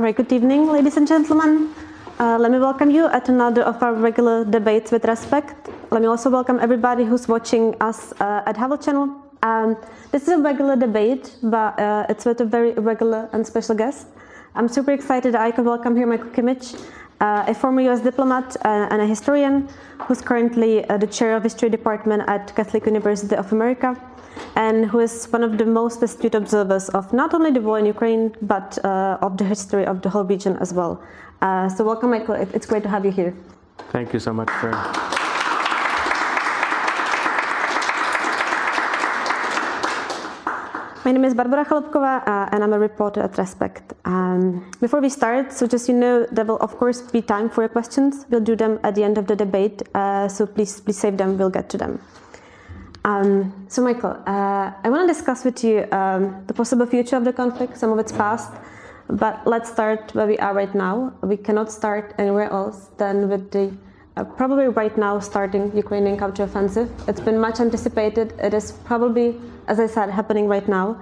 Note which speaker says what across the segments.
Speaker 1: Very good evening, ladies and gentlemen. Let me welcome you at another of our regular debates with Respekt. Let me also welcome everybody who's watching us at Havel channel. This is a regular debate, but it's with a very regular and special guest. I'm super excited that I can welcome here Michael Kimmage, a former US diplomat and a historian who's currently the chair of history department at Catholic University of America, and who is one of the most astute observers of not only the war in Ukraine, but of the history of the whole region as well. So welcome, Michael. It's great to have you here.
Speaker 2: Thank you so much for...
Speaker 1: My name is Barbara Chalupková, and I'm a reporter at Respekt. Before we start, so just there will of course be time for your questions. We'll do them at the end of the debate, so please save them, we'll get to them. So Michael, I want to discuss with you the possible future of the conflict, some of its past, but let's start where we are right now. We cannot start anywhere else than with the probably right now starting Ukrainian counteroffensive. It's been much anticipated. It is probably, as I said, happening right now.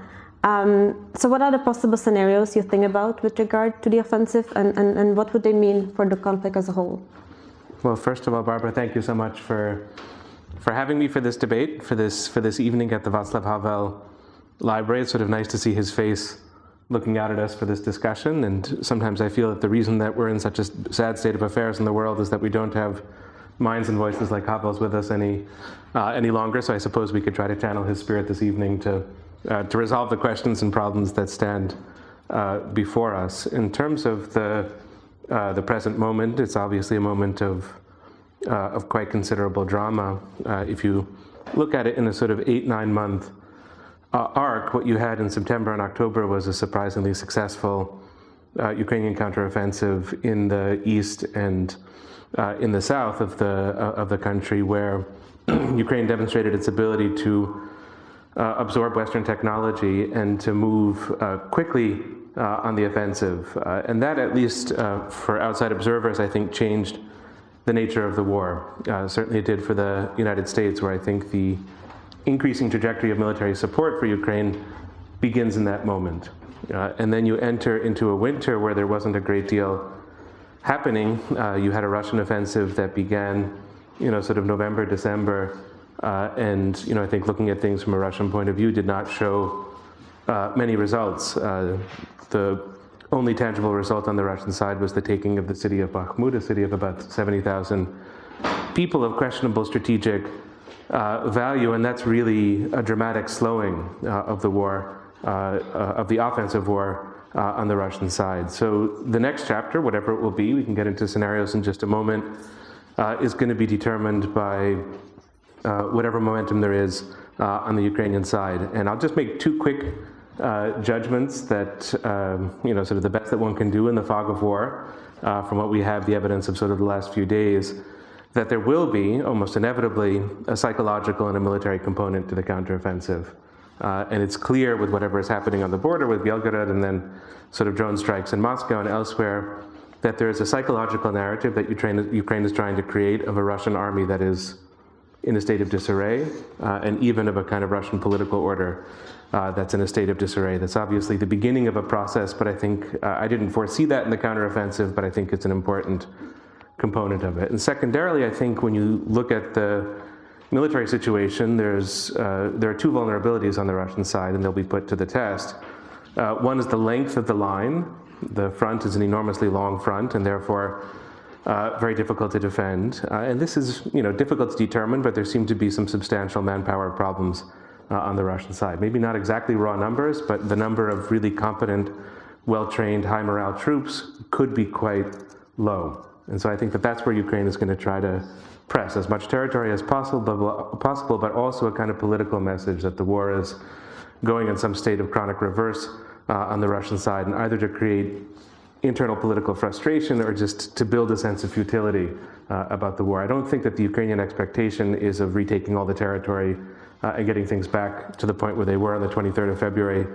Speaker 1: So what are the possible scenarios you think about with regard to the offensive, and what would they mean for the conflict as a whole?
Speaker 2: Well, first of all, Barbara, thank you so much for having me for this debate, for this evening at the Václav Havel Library. It's sort of nice to see his face looking out at us for this discussion, and sometimes I feel that the reason that we're in such a sad state of affairs in the world is that we don't have minds and voices like Havel's with us any longer, so I suppose we could try to channel his spirit this evening to resolve the questions and problems that stand before us. In terms of the present moment, it's obviously a moment of quite considerable drama. If you look at it in a sort of 8-9 month arc, what you had in September and October was a surprisingly successful Ukrainian counteroffensive in the east and in the south of the country, where Ukraine demonstrated its ability to absorb Western technology and to move quickly on the offensive. And that, at least for outside observers, I think changed the nature of the war. Certainly it did for the United States, where I think the increasing trajectory of military support for Ukraine begins in that moment. And then you enter into a winter where there wasn't a great deal happening. You had a Russian offensive that began, sort of November, December, and I think looking at things from a Russian point of view did not show many results. The only tangible result on the Russian side was the taking of the city of Bakhmut, a city of about 70,000 people of questionable strategic value, and that's really a dramatic slowing of the war, of the offensive war on the Russian side. So the next chapter, whatever it will be, we can get into scenarios in just a moment, is going to be determined by whatever momentum there is on the Ukrainian side. And I'll just make two quick judgments that, sort of the best that one can do in the fog of war, from what we have, the evidence of sort of the last few days, that there will be, almost inevitably, a psychological and a military component to the counteroffensive. And it's clear with whatever is happening on the border with Belgorod and then sort of drone strikes in Moscow and elsewhere, that there is a psychological narrative that Ukraine is trying to create of a Russian army that is in a state of disarray, and even of a kind of Russian political order that's in a state of disarray. That's obviously the beginning of a process, but I think I didn't foresee that in the counteroffensive, but I think it's an important component of it. And secondarily, I think when you look at the military situation, there are two vulnerabilities on the Russian side, and they'll be put to the test. One is the length of the line. The front is an enormously long front, and therefore very difficult to defend. And this is difficult to determine, but there seem to be some substantial manpower problems on the Russian side. Maybe not exactly raw numbers, but the number of really competent, well-trained, high morale troops could be quite low. And so I think that that's where Ukraine is going to try to press as much territory as possible, but also a kind of political message that the war is going in some state of chronic reverse on the Russian side, and either to create internal political frustration or just to build a sense of futility about the war. I don't think that the Ukrainian expectation is of retaking all the territory and getting things back to the point where they were on the 23rd of February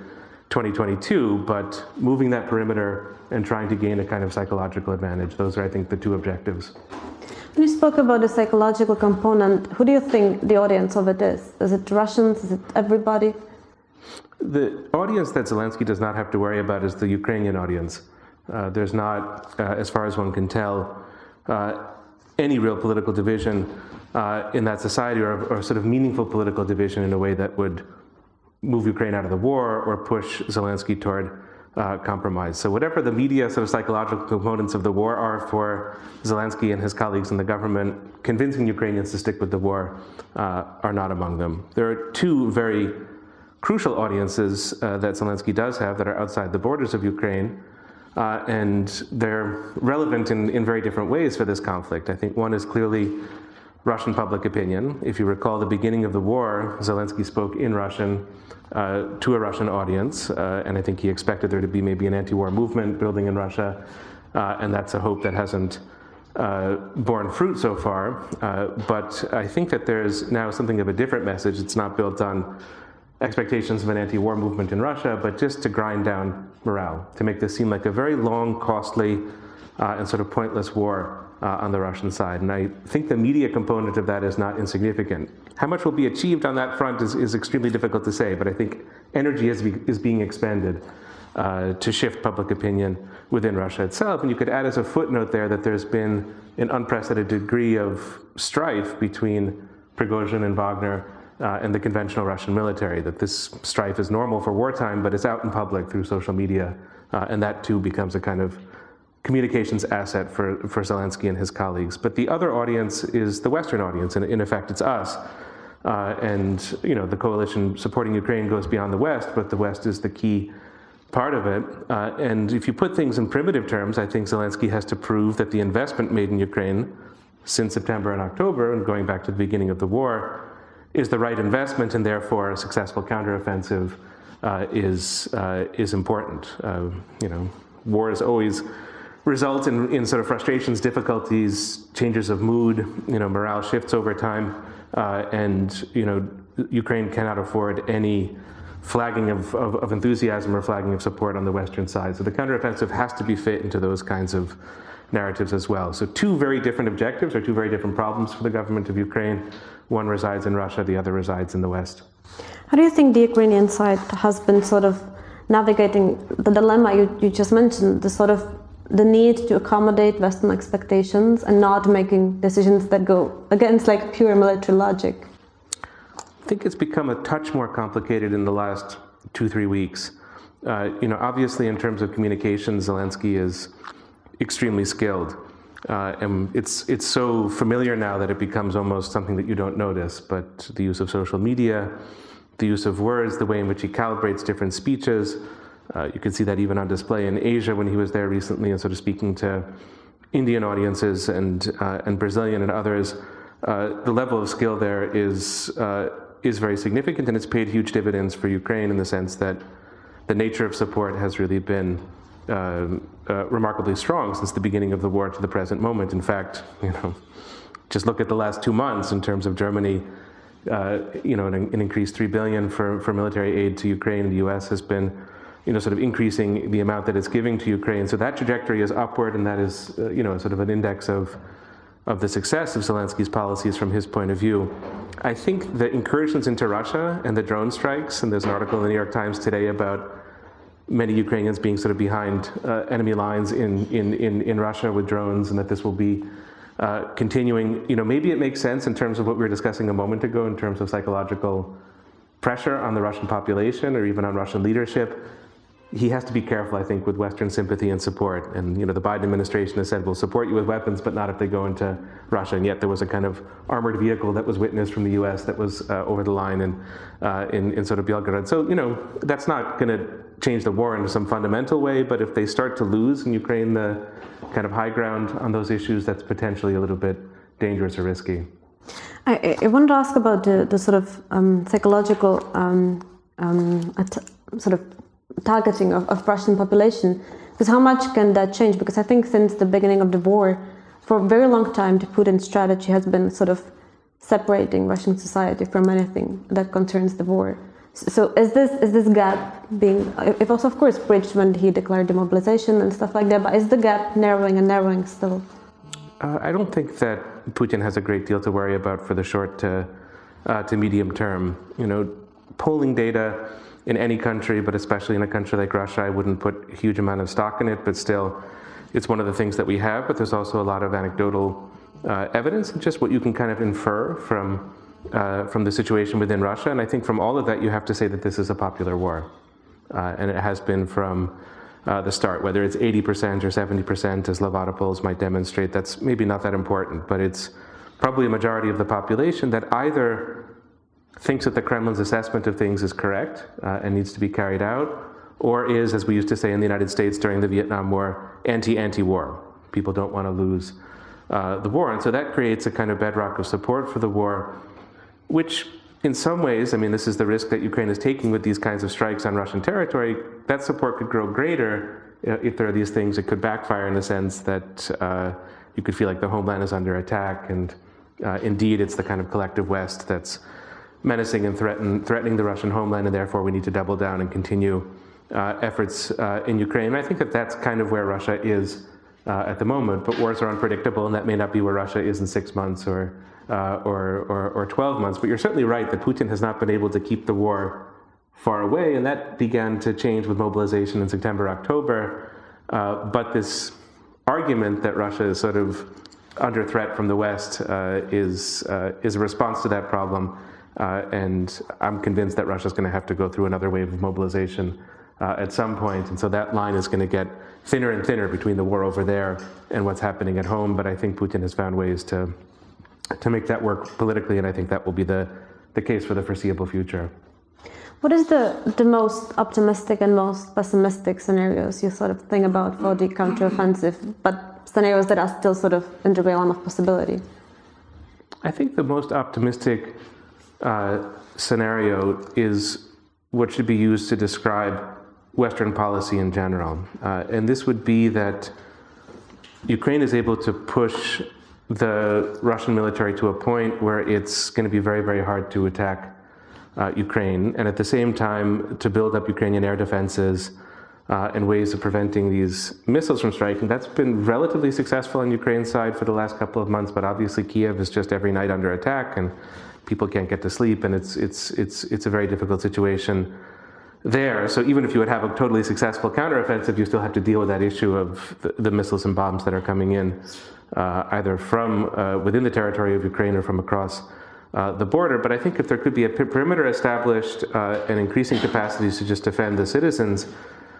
Speaker 2: 2022, but moving that perimeter and trying to gain a kind of psychological advantage. Those are, I think, the two objectives.
Speaker 1: When you spoke about the psychological component, who do you think the audience of it is? Is it Russians? Is it everybody?
Speaker 2: The audience that Zelensky does not have to worry about is the Ukrainian audience. There's not, as far as one can tell, any real political division in that society, or sort of meaningful political division in a way that would move Ukraine out of the war or push Zelensky toward compromise. So whatever the media sort of psychological components of the war are for Zelensky and his colleagues in the government, convincing Ukrainians to stick with the war are not among them. There are two very crucial audiences that Zelensky does have that are outside the borders of Ukraine, and they're relevant in very different ways for this conflict. I think one is clearly Russian public opinion. If you recall the beginning of the war, Zelensky spoke in Russian to a Russian audience, and I think he expected there to be maybe an anti-war movement building in Russia, and that's a hope that hasn't borne fruit so far. But I think that there's now something of a different message. It's not built on expectations of an anti-war movement in Russia, but just to grind down morale, to make this seem like a very long, costly, and sort of pointless war on the Russian side. And I think the media component of that is not insignificant. How much will be achieved on that front is extremely difficult to say, but I think energy is being expended to shift public opinion within Russia itself. And you could add as a footnote there that there's been an unprecedented degree of strife between Prigozhin and Wagner and the conventional Russian military, that this strife is normal for wartime, but it's out in public through social media, and that too becomes a kind of communications asset for Zelensky and his colleagues. But the other audience is the Western audience, and in effect it's us. And the coalition supporting Ukraine goes beyond the West, but the West is the key part of it. And if you put things in primitive terms, I think Zelensky has to prove that the investment made in Ukraine since September and October, and going back to the beginning of the war, is the right investment, and therefore a successful counteroffensive is important. Wars always result in sort of frustrations, difficulties, changes of mood. Morale shifts over time, and Ukraine cannot afford any flagging of enthusiasm or flagging of support on the Western side. So the counteroffensive has to be fit into those kinds of narratives as well. So two very different objectives, or two very different problems for the government of Ukraine. One resides in Russia, the other resides in the West.
Speaker 1: How do you think the Ukrainian side has been sort of navigating the dilemma you just mentioned, the need to accommodate Western expectations and not making decisions that go against pure military logic?
Speaker 2: I think it's become a touch more complicated in the last 2-3 weeks. Obviously in terms of communication, Zelensky is extremely skilled. And it's so familiar now that it becomes almost something that you don't notice, but the use of social media, the use of words, the way in which he calibrates different speeches, you can see that even on display in Asia when he was there recently and sort of speaking to Indian audiences and Brazilian and others. The level of skill there is very significant, and it's paid huge dividends for Ukraine in the sense that the nature of support has really been remarkably strong since the beginning of the war to the present moment. In fact, just look at the last 2 months in terms of Germany, an increased $3 billion for military aid to Ukraine. The U.S. has been, sort of increasing the amount that it's giving to Ukraine. So that trajectory is upward, and that is, sort of an index of the success of Zelensky's policies from his point of view. I think the incursions into Russia and the drone strikes, and there's an article in the New York Times today about many Ukrainians being sort of behind enemy lines in Russia with drones, and that this will be continuing. Maybe it makes sense in terms of what we were discussing a moment ago in terms of psychological pressure on the Russian population or even on Russian leadership. He has to be careful, I think, with Western sympathy and support. And the Biden administration has said, we'll support you with weapons, but not if they go into Russia. And yet there was a kind of armored vehicle that was witnessed from the U.S. that was over the line in sort of Belgorod. So, that's not going to change the war in some fundamental way. But if they start to lose in Ukraine the kind of high ground on those issues, that's potentially a little bit dangerous or risky.
Speaker 1: I wanted to ask about the sort of psychological sort of targeting of Russian population, because how much can that change? Because I think since the beginning of the war, for a very long time, the Putin strategy has been sort of separating Russian society from anything that concerns the war. So is this gap being, it was of course bridged when he declared demobilization and stuff like that, but is the gap narrowing and narrowing still?
Speaker 2: I don't think that Putin has a great deal to worry about for the short to medium term. Polling data in any country, but especially in a country like Russia, I wouldn't put a huge amount of stock in it, but still, it's one of the things that we have, but there's also a lot of anecdotal evidence, and just what you can kind of infer from the situation within Russia. And I think from all of that, you have to say that this is a popular war. And it has been from the start, whether it's 80% or 70%, as Levada polls might demonstrate. That's maybe not that important, but it's probably a majority of the population that either thinks that the Kremlin's assessment of things is correct and needs to be carried out, or is, as we used to say in the United States during the Vietnam War, anti-war. People don't want to lose the war. And so that creates a kind of bedrock of support for the war, which in some ways, I mean, this is the risk that Ukraine is taking with these kinds of strikes on Russian territory. That support could grow greater if there are these things. It could backfire in the sense that you could feel like the homeland is under attack, and indeed it's the kind of collective West that's menacing and threatening the Russian homeland, and therefore we need to double down and continue efforts in Ukraine. And I think that that's kind of where Russia is at the moment, but wars are unpredictable, and that may not be where Russia is in 6 months or 12 months. But you're certainly right that Putin has not been able to keep the war far away, and that began to change with mobilization in September, October. But this argument that Russia is sort of under threat from the West is a response to that problem. And I'm convinced that Russia's going to have to go through another wave of mobilization at some point. And so that line is going to get thinner and thinner between the war over there and what's happening at home. But I think Putin has found ways to make that work politically, and I think that will be the case for the foreseeable future.
Speaker 1: What is the most optimistic and most pessimistic scenarios you sort of think about for the counteroffensive, but scenarios that are still sort of in the realm of possibility?
Speaker 2: I think the most optimistic scenario is what should be used to describe Western policy in general. And this would be that Ukraine is able to push the Russian military to a point where it's going to be very, very hard to attack Ukraine, and at the same time to build up Ukrainian air defenses and ways of preventing these missiles from striking. That's been relatively successful on Ukraine's side for the last couple of months, but obviously Kiev is just every night under attack, and people can't get to sleep, and it's a very difficult situation there. So even if you would have a totally successful counteroffensive, you still have to deal with that issue of the missiles and bombs that are coming in, either from within the territory of Ukraine or from across the border. But I think if there could be a perimeter established and increasing capacities to just defend the citizens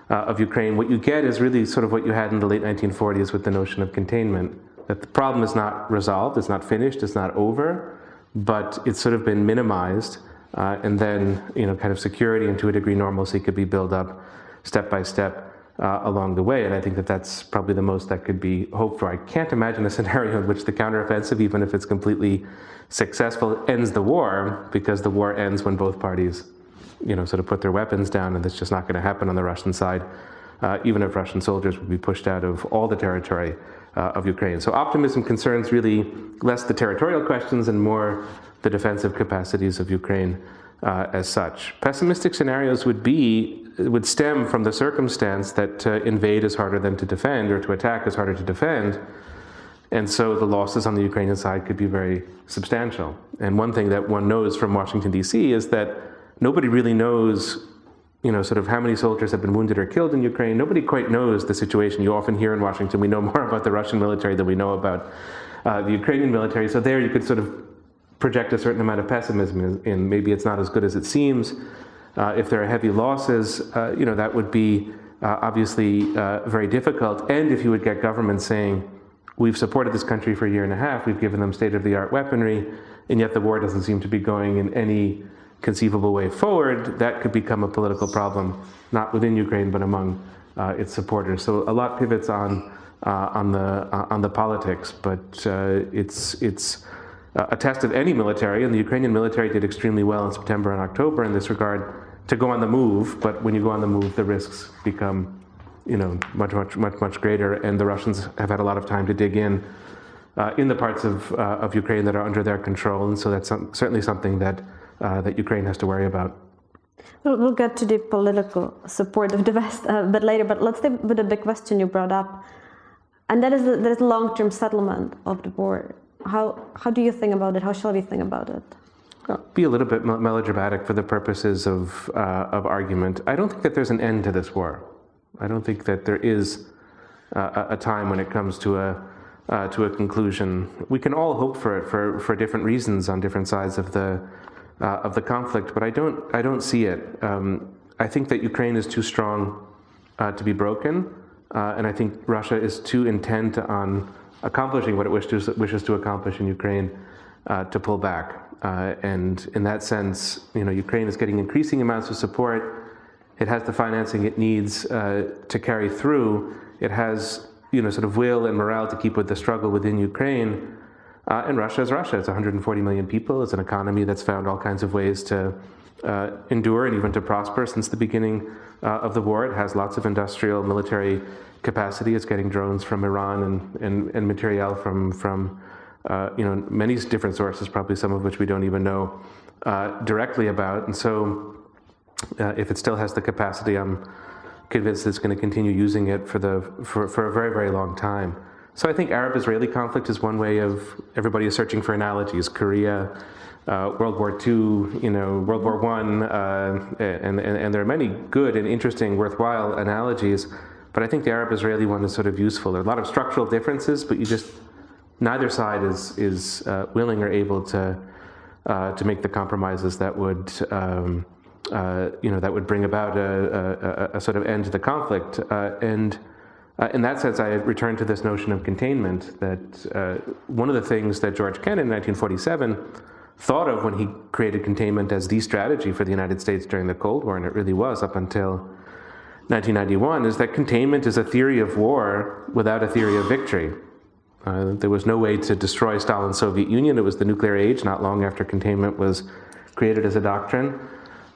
Speaker 2: of Ukraine, what you get is really sort of what you had in the late 1940s with the notion of containment, that the problem is not resolved, it's not finished, it's not over, but it's sort of been minimized, and then kind of security and to a degree normalcy could be built up step by step along the way. And I think that that's probably the most that could be hoped for. I can't imagine a scenario in which the counteroffensive, even if it's completely successful, ends the war, because the war ends when both parties sort of put their weapons down, and that's just not going to happen on the Russian side, even if Russian soldiers would be pushed out of all the territory of Ukraine. So optimism concerns really less the territorial questions and more the defensive capacities of Ukraine as such. Pessimistic scenarios would stem from the circumstance that to invade is harder than to defend, or to attack is harder to defend. And so the losses on the Ukrainian side could be very substantial. And one thing that one knows from Washington, D.C. is that nobody really knows, sort of how many soldiers have been wounded or killed in Ukraine. Nobody quite knows the situation. You often hear in Washington, we know more about the Russian military than we know about the Ukrainian military. So there you could sort of project a certain amount of pessimism in maybe it's not as good as it seems. If there are heavy losses, that would be obviously very difficult. And if you would get governments saying, we've supported this country for a year and a half, we've given them state-of-the-art weaponry, and yet the war doesn't seem to be going in any conceivable way forward, that could become a political problem, not within Ukraine, but among its supporters. So a lot pivots on the politics, but it's a test of any military, and the Ukrainian military did extremely well in September and October in this regard, to go on the move. But when you go on the move, the risks become much greater, and the Russians have had a lot of time to dig in the parts of Ukraine that are under their control, and so that's certainly something that Ukraine has to worry about.
Speaker 1: We'll get to the political support of the West a bit later, but let's stay with the big question you brought up, and that is the long-term settlement of the war. How do you think about it? How shall we think about it?
Speaker 2: be a little bit melodramatic for the purposes of argument. I don't think that there's an end to this war. I don't think that there is a time when it comes to a conclusion. We can all hope for it for different reasons on different sides of the conflict, but I don't see it. I think that Ukraine is too strong to be broken, and I think Russia is too intent on accomplishing what it wishes to accomplish in Ukraine to pull back. And in that sense, Ukraine is getting increasing amounts of support. It has the financing it needs to carry through. It has, sort of will and morale to keep with the struggle within Ukraine. And Russia is Russia. It's 140 million people. It's an economy that's found all kinds of ways to endure and even to prosper since the beginning of the war. It has lots of industrial military capacity. It's getting drones from Iran and materiel from many different sources, probably some of which we don't even know directly about. And so if it still has the capacity, I'm convinced it's going to continue using it for a very, very long time. So I think Arab-Israeli conflict is one way of, everybody is searching for analogies. Korea, World War II, World War I, and there are many good and interesting, worthwhile analogies. But I think the Arab-Israeli one is sort of useful. There are a lot of structural differences, but neither side is willing or able to make the compromises that would that would bring about a sort of end to the conflict. And in that sense, I return to this notion of containment. That one of the things that George Kennan in 1947 thought of when he created containment as the strategy for the United States during the Cold War, and it really was up until 1991, is that containment is a theory of war without a theory of victory. There was no way to destroy Stalin's Soviet Union. It was the nuclear age, not long after containment was created as a doctrine.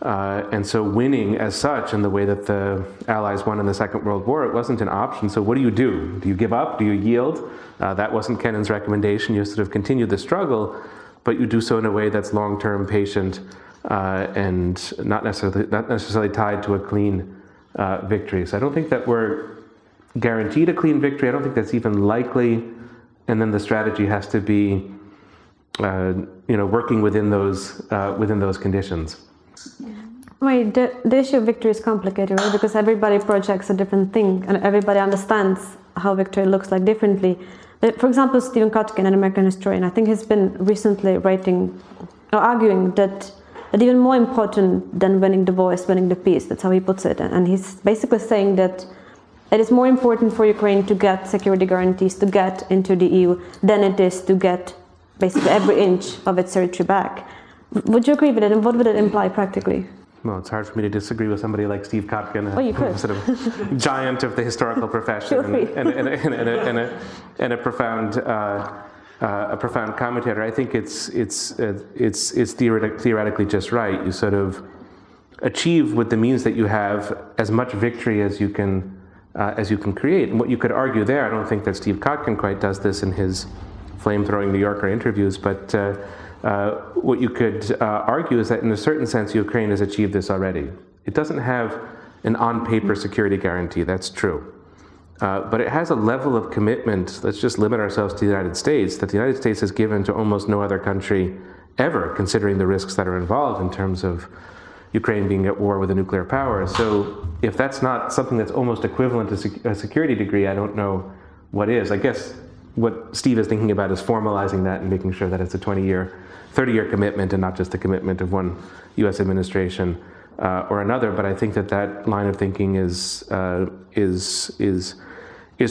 Speaker 2: And so winning as such, in the way that the Allies won in the Second World War, it wasn't an option. So what do you do? Do you give up? Do you yield? That wasn't Kennan's recommendation. You sort of continue the struggle, but you do so in a way that's long-term, patient, and not necessarily tied to a clean victory. So I don't think that we're guaranteed a clean victory. I don't think that's even likely. And then the strategy has to be, working within those conditions.
Speaker 1: Right, the issue of victory is complicated, right? Because everybody projects a different thing, and everybody understands how victory looks like differently. But for example, Stephen Kotkin, an American historian, I think he's been recently arguing that even more important than winning the war is winning the peace. That's how he puts it, and he's basically saying that it is more important for Ukraine to get security guarantees, to get into the EU, than it is to get basically every inch of its territory back. Would you agree with it, and what would it imply practically?
Speaker 2: Well, it's hard for me to disagree with somebody like Steve Kotkin,
Speaker 1: a
Speaker 2: sort of giant of the historical profession, and a profound commentator. I think it's theoretically just right. You sort of achieve with the means that you have as much victory as you can create. And what you could argue there, I don't think that Steve Kotkin quite does this in his flame-throwing New Yorker interviews, but what you could argue is that in a certain sense Ukraine has achieved this already. It doesn't have an on-paper security guarantee, that's true. But it has a level of commitment, let's just limit ourselves to the United States, that the United States has given to almost no other country ever, considering the risks that are involved in terms of Ukraine being at war with a nuclear power. So if that's not something that's almost equivalent to a security degree, I don't know what is. I guess what Steve is thinking about is formalizing that and making sure that it's a 20-year, 30-year commitment and not just the commitment of one U.S. administration or another. But I think that line of thinking is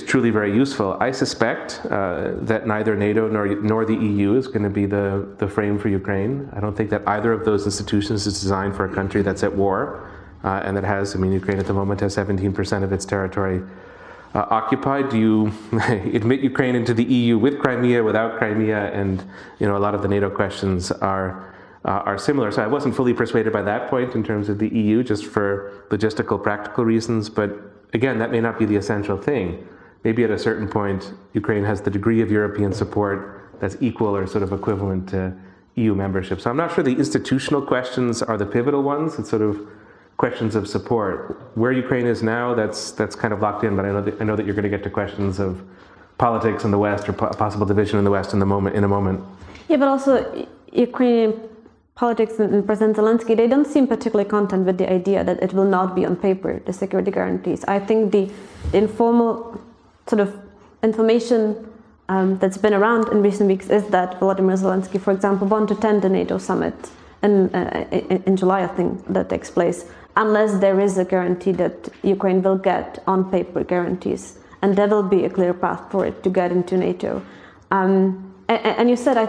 Speaker 2: truly very useful. I suspect that neither NATO nor the EU is going to be the frame for Ukraine. I don't think that either of those institutions is designed for a country that's at war and that has, Ukraine at the moment has 17% of its territory occupied. Do you admit Ukraine into the EU with Crimea, without Crimea? And a lot of the NATO questions are similar. So I wasn't fully persuaded by that point in terms of the EU, just for logistical, practical reasons. But again, that may not be the essential thing. Maybe at a certain point, Ukraine has the degree of European support that's equal or sort of equivalent to EU membership. So I'm not sure the institutional questions are the pivotal ones. It's sort of questions of support. Where Ukraine is now, that's kind of locked in, but I know that you're going to get to questions of politics in the West or possible division in the West in a moment.
Speaker 1: Yeah, but also Ukrainian politics and President Zelensky, they don't seem particularly content with the idea that it will not be on paper, the security guarantees. I think the informal sort of information that's been around in recent weeks is that Volodymyr Zelensky, for example, won't attend the NATO summit in July, I think, that takes place, unless there is a guarantee that Ukraine will get on paper guarantees, and there will be a clear path for it to get into NATO. And you said, I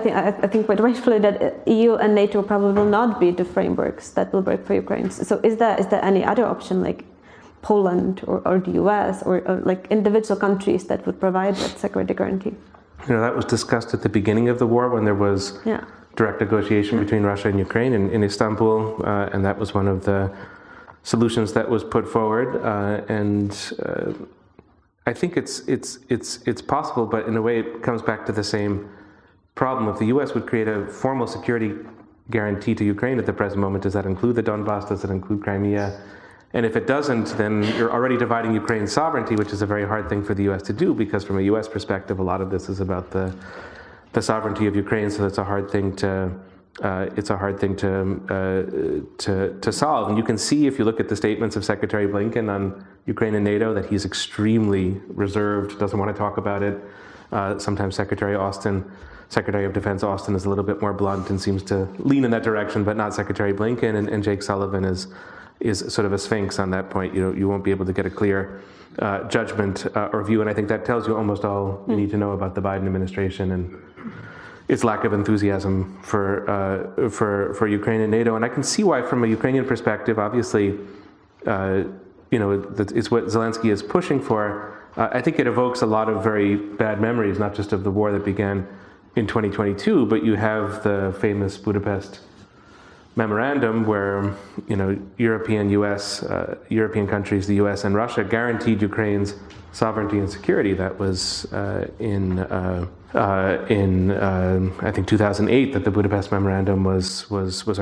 Speaker 1: think quite rightfully, that EU and NATO probably will not be the frameworks that will work for Ukraine. So is there any other option, like Poland or the US or like individual countries that would provide that security guarantee?
Speaker 2: You know, that was discussed at the beginning of the war when there was direct negotiation between Russia and Ukraine in Istanbul, and that was one of the solutions that was put forward. I think it's possible, but in a way it comes back to the same problem. If the US would create a formal security guarantee to Ukraine at the present moment, does that include the Donbass? Does it include Crimea? And if it doesn't, then you're already dividing Ukraine's sovereignty, which is a very hard thing for the US to do, because from a US perspective, a lot of this is about the sovereignty of Ukraine. So that's a hard thing to solve. And you can see, if you look at the statements of Secretary Blinken on Ukraine and NATO, that he's extremely reserved, doesn't want to talk about it. Sometimes Secretary of Defense Austin is a little bit more blunt and seems to lean in that direction, but not Secretary Blinken. And Jake Sullivan is sort of a sphinx on that point. You won't be able to get a clear judgment or view, and I think that tells you almost all you need to know about the Biden administration and its lack of enthusiasm for Ukraine and NATO. And I can see why, from a Ukrainian perspective, obviously, it's what Zelensky is pushing for. I think it evokes a lot of very bad memories, not just of the war that began in 2022, but you have the famous Budapest memorandum where European countries, the US and Russia, guaranteed Ukraine's sovereignty and security. That was in I think 2008 that the Budapest memorandum was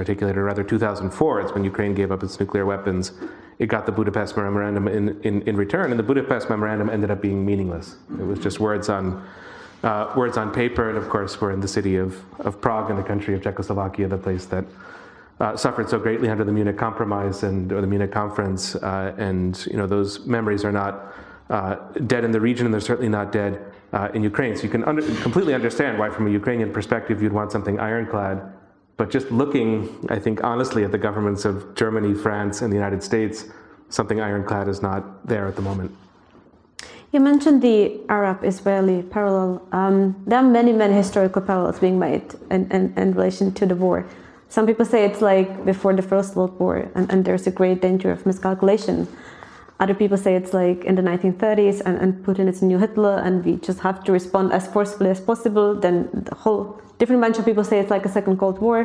Speaker 2: articulated, or rather 2004. It's when Ukraine gave up its nuclear weapons. It got the Budapest memorandum in return, and the Budapest memorandum ended up being meaningless. It was just words on paper. And of course, we're in the city of Prague, in the country of Czechoslovakia, the place that suffered so greatly under the Munich Compromise or the Munich Conference, and those memories are not dead in the region, and they're certainly not dead in Ukraine. So you can completely understand why, from a Ukrainian perspective, you'd want something ironclad. But just looking, I think, honestly at the governments of Germany, France, and the United States, something ironclad is not there at the moment.
Speaker 1: You mentioned the Arab-Israeli parallel. There are many historical parallels being made in relation to the war. Some people say it's like before the First World War, and there's a great danger of miscalculation. Other people say it's like in the 1930s, and Putin is a new Hitler, and we just have to respond as forcefully as possible. Then the whole different bunch of people say it's like a second Cold War.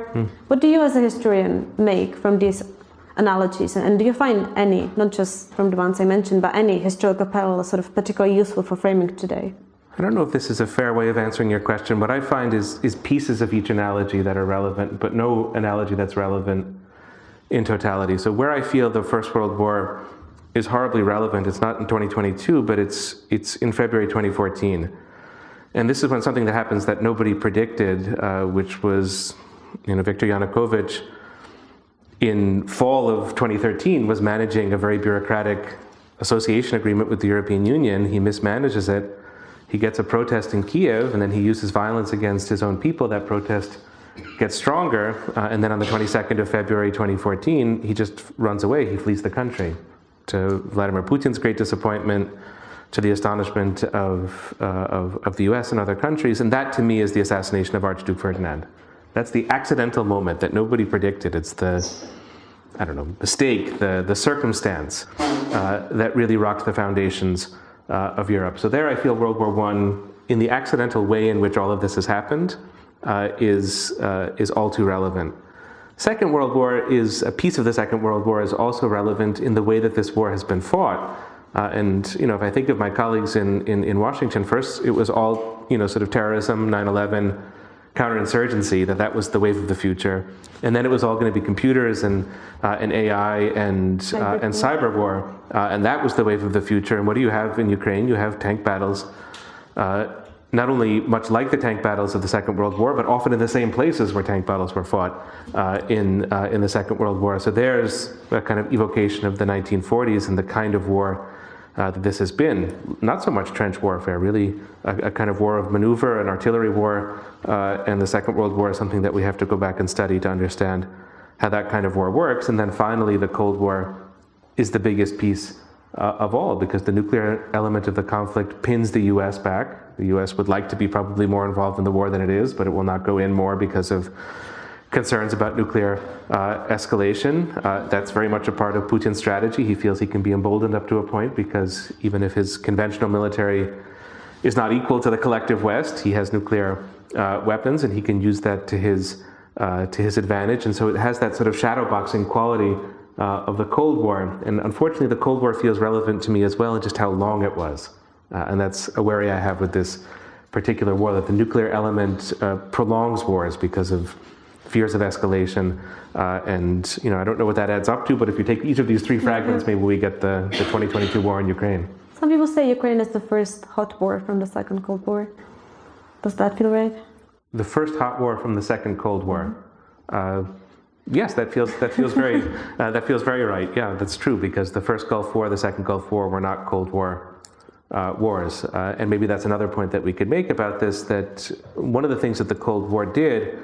Speaker 1: What do you, as a historian, make from these analogies? And do you find any, not just from the ones I mentioned, but any historical parallel sort of particularly useful for framing today?
Speaker 2: I don't know if this is a fair way of answering your question. What I find is pieces of each analogy that are relevant, but no analogy that's relevant in totality. So where I feel the First World War is horribly relevant, it's not in 2022, but it's in February 2014. And this is when something that happens that nobody predicted, which was, Viktor Yanukovych in fall of 2013 was managing a very bureaucratic association agreement with the European Union. He mismanages it. He gets a protest in Kiev, and then he uses violence against his own people. That protest gets stronger, and then on the 22nd of February 2014, he just runs away. He flees the country, to Vladimir Putin's great disappointment, to the astonishment of the US and other countries. And that, to me, is the assassination of Archduke Ferdinand. That's the accidental moment that nobody predicted. It's the mistake, the circumstance that really rocked the foundations of Europe. So there I feel World War I, in the accidental way in which all of this has happened, is all too relevant. Second World War is, a piece of the Second World War is also relevant in the way that this war has been fought. If I think of my colleagues in Washington, first it was all, sort of terrorism, 9/11, counterinsurgency, that was the wave of the future. And then it was all going to be computers and AI and cyber war. And that was the wave of the future. And what do you have in Ukraine? You have tank battles. not only much like the tank battles of the Second World War, but often in the same places where tank battles were fought in the Second World War. So there's a kind of evocation of the 1940s and the kind of war that this has been. Not so much trench warfare, really a kind of war of maneuver, an artillery war, and the Second World War is something that we have to go back and study to understand how that kind of war works. And then finally, the Cold War is the biggest piece of all, because the nuclear element of the conflict pins the US back. The US would like to be probably more involved in the war than it is, but it will not go in more because of concerns about nuclear escalation. That's very much a part of Putin's strategy. He feels he can be emboldened up to a point, because even if his conventional military is not equal to the collective West, he has nuclear weapons, and he can use that to his advantage. And so it has that sort of shadowboxing quality of the Cold War. And unfortunately, the Cold War feels relevant to me as well, in just how long it was. And that's a worry I have with this particular war, that the nuclear element prolongs wars because of fears of escalation. And I don't know what that adds up to, but if you take each of these three fragments, maybe we get the 2022 war in Ukraine.
Speaker 1: Some people say Ukraine is the first hot war from the Second Cold War. Does that feel right?
Speaker 2: The first hot war from the Second Cold War. Yes, that feels very right. Yeah, that's true, because the first Gulf War, the Second Gulf War were not Cold War wars. And maybe that's another point that we could make about this, that one of the things that the Cold War did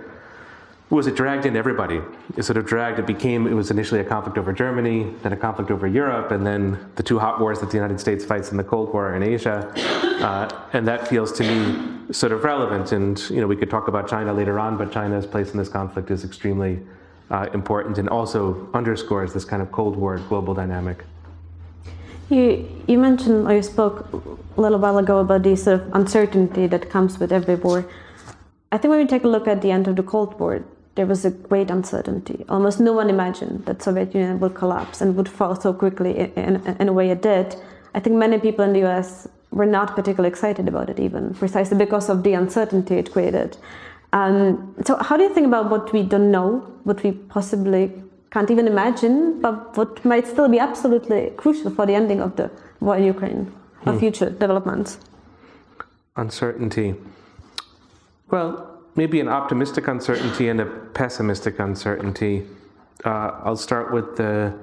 Speaker 2: was it dragged in everybody. It was initially a conflict over Germany, then a conflict over Europe, and then the two hot wars that the United States fights in the Cold War in Asia. And that feels to me sort of relevant. And we could talk about China later on, but China's place in this conflict is extremely important, and also underscores this kind of Cold War global dynamic.
Speaker 1: You mentioned, or you spoke a little while ago about the sort of uncertainty that comes with every war. I think when we take a look at the end of the Cold War, there was a great uncertainty. Almost no one imagined that Soviet Union would collapse and would fall so quickly in a way it did. I think many people in the US were not particularly excited about it even, precisely because of the uncertainty it created. So how do you think about what we don't know, what we possibly can't even imagine, but what might still be absolutely crucial for the ending of the war in Ukraine, or future developments?
Speaker 2: Uncertainty. Well, maybe an optimistic uncertainty and a pessimistic uncertainty. I'll start with the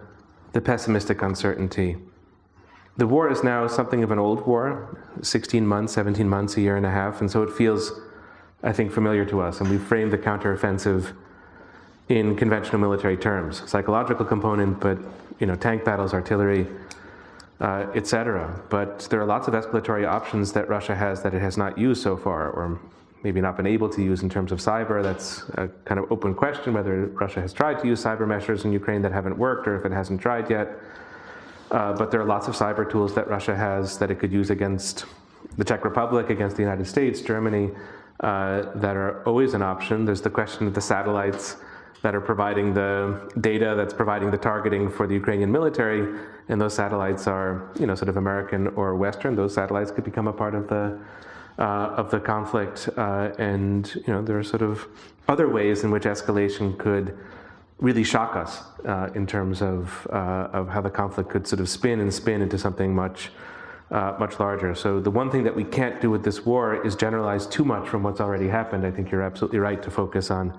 Speaker 2: pessimistic uncertainty. The war is now something of an old war, 16 months, 17 months, a year and a half, and so it feels, I think, familiar to us. And we've framed the counteroffensive in conventional military terms. Psychological component, but tank battles, artillery, etc. But there are lots of escalatory options that Russia has that it has not used so far, or maybe not been able to use in terms of cyber. That's a kind of open question, whether Russia has tried to use cyber measures in Ukraine that haven't worked, or if it hasn't tried yet. But there are lots of cyber tools that Russia has that it could use against the Czech Republic, against the United States, Germany, that are always an option. There's the question of the satellites that are providing the data, that's providing the targeting for the Ukrainian military, and those satellites are, sort of American or Western. Those satellites could become a part of the conflict, and there are sort of other ways in which escalation could really shock us in terms of how the conflict could sort of spin into something much larger. So the one thing that we can't do with this war is generalize too much from what's already happened. I think you're absolutely right to focus on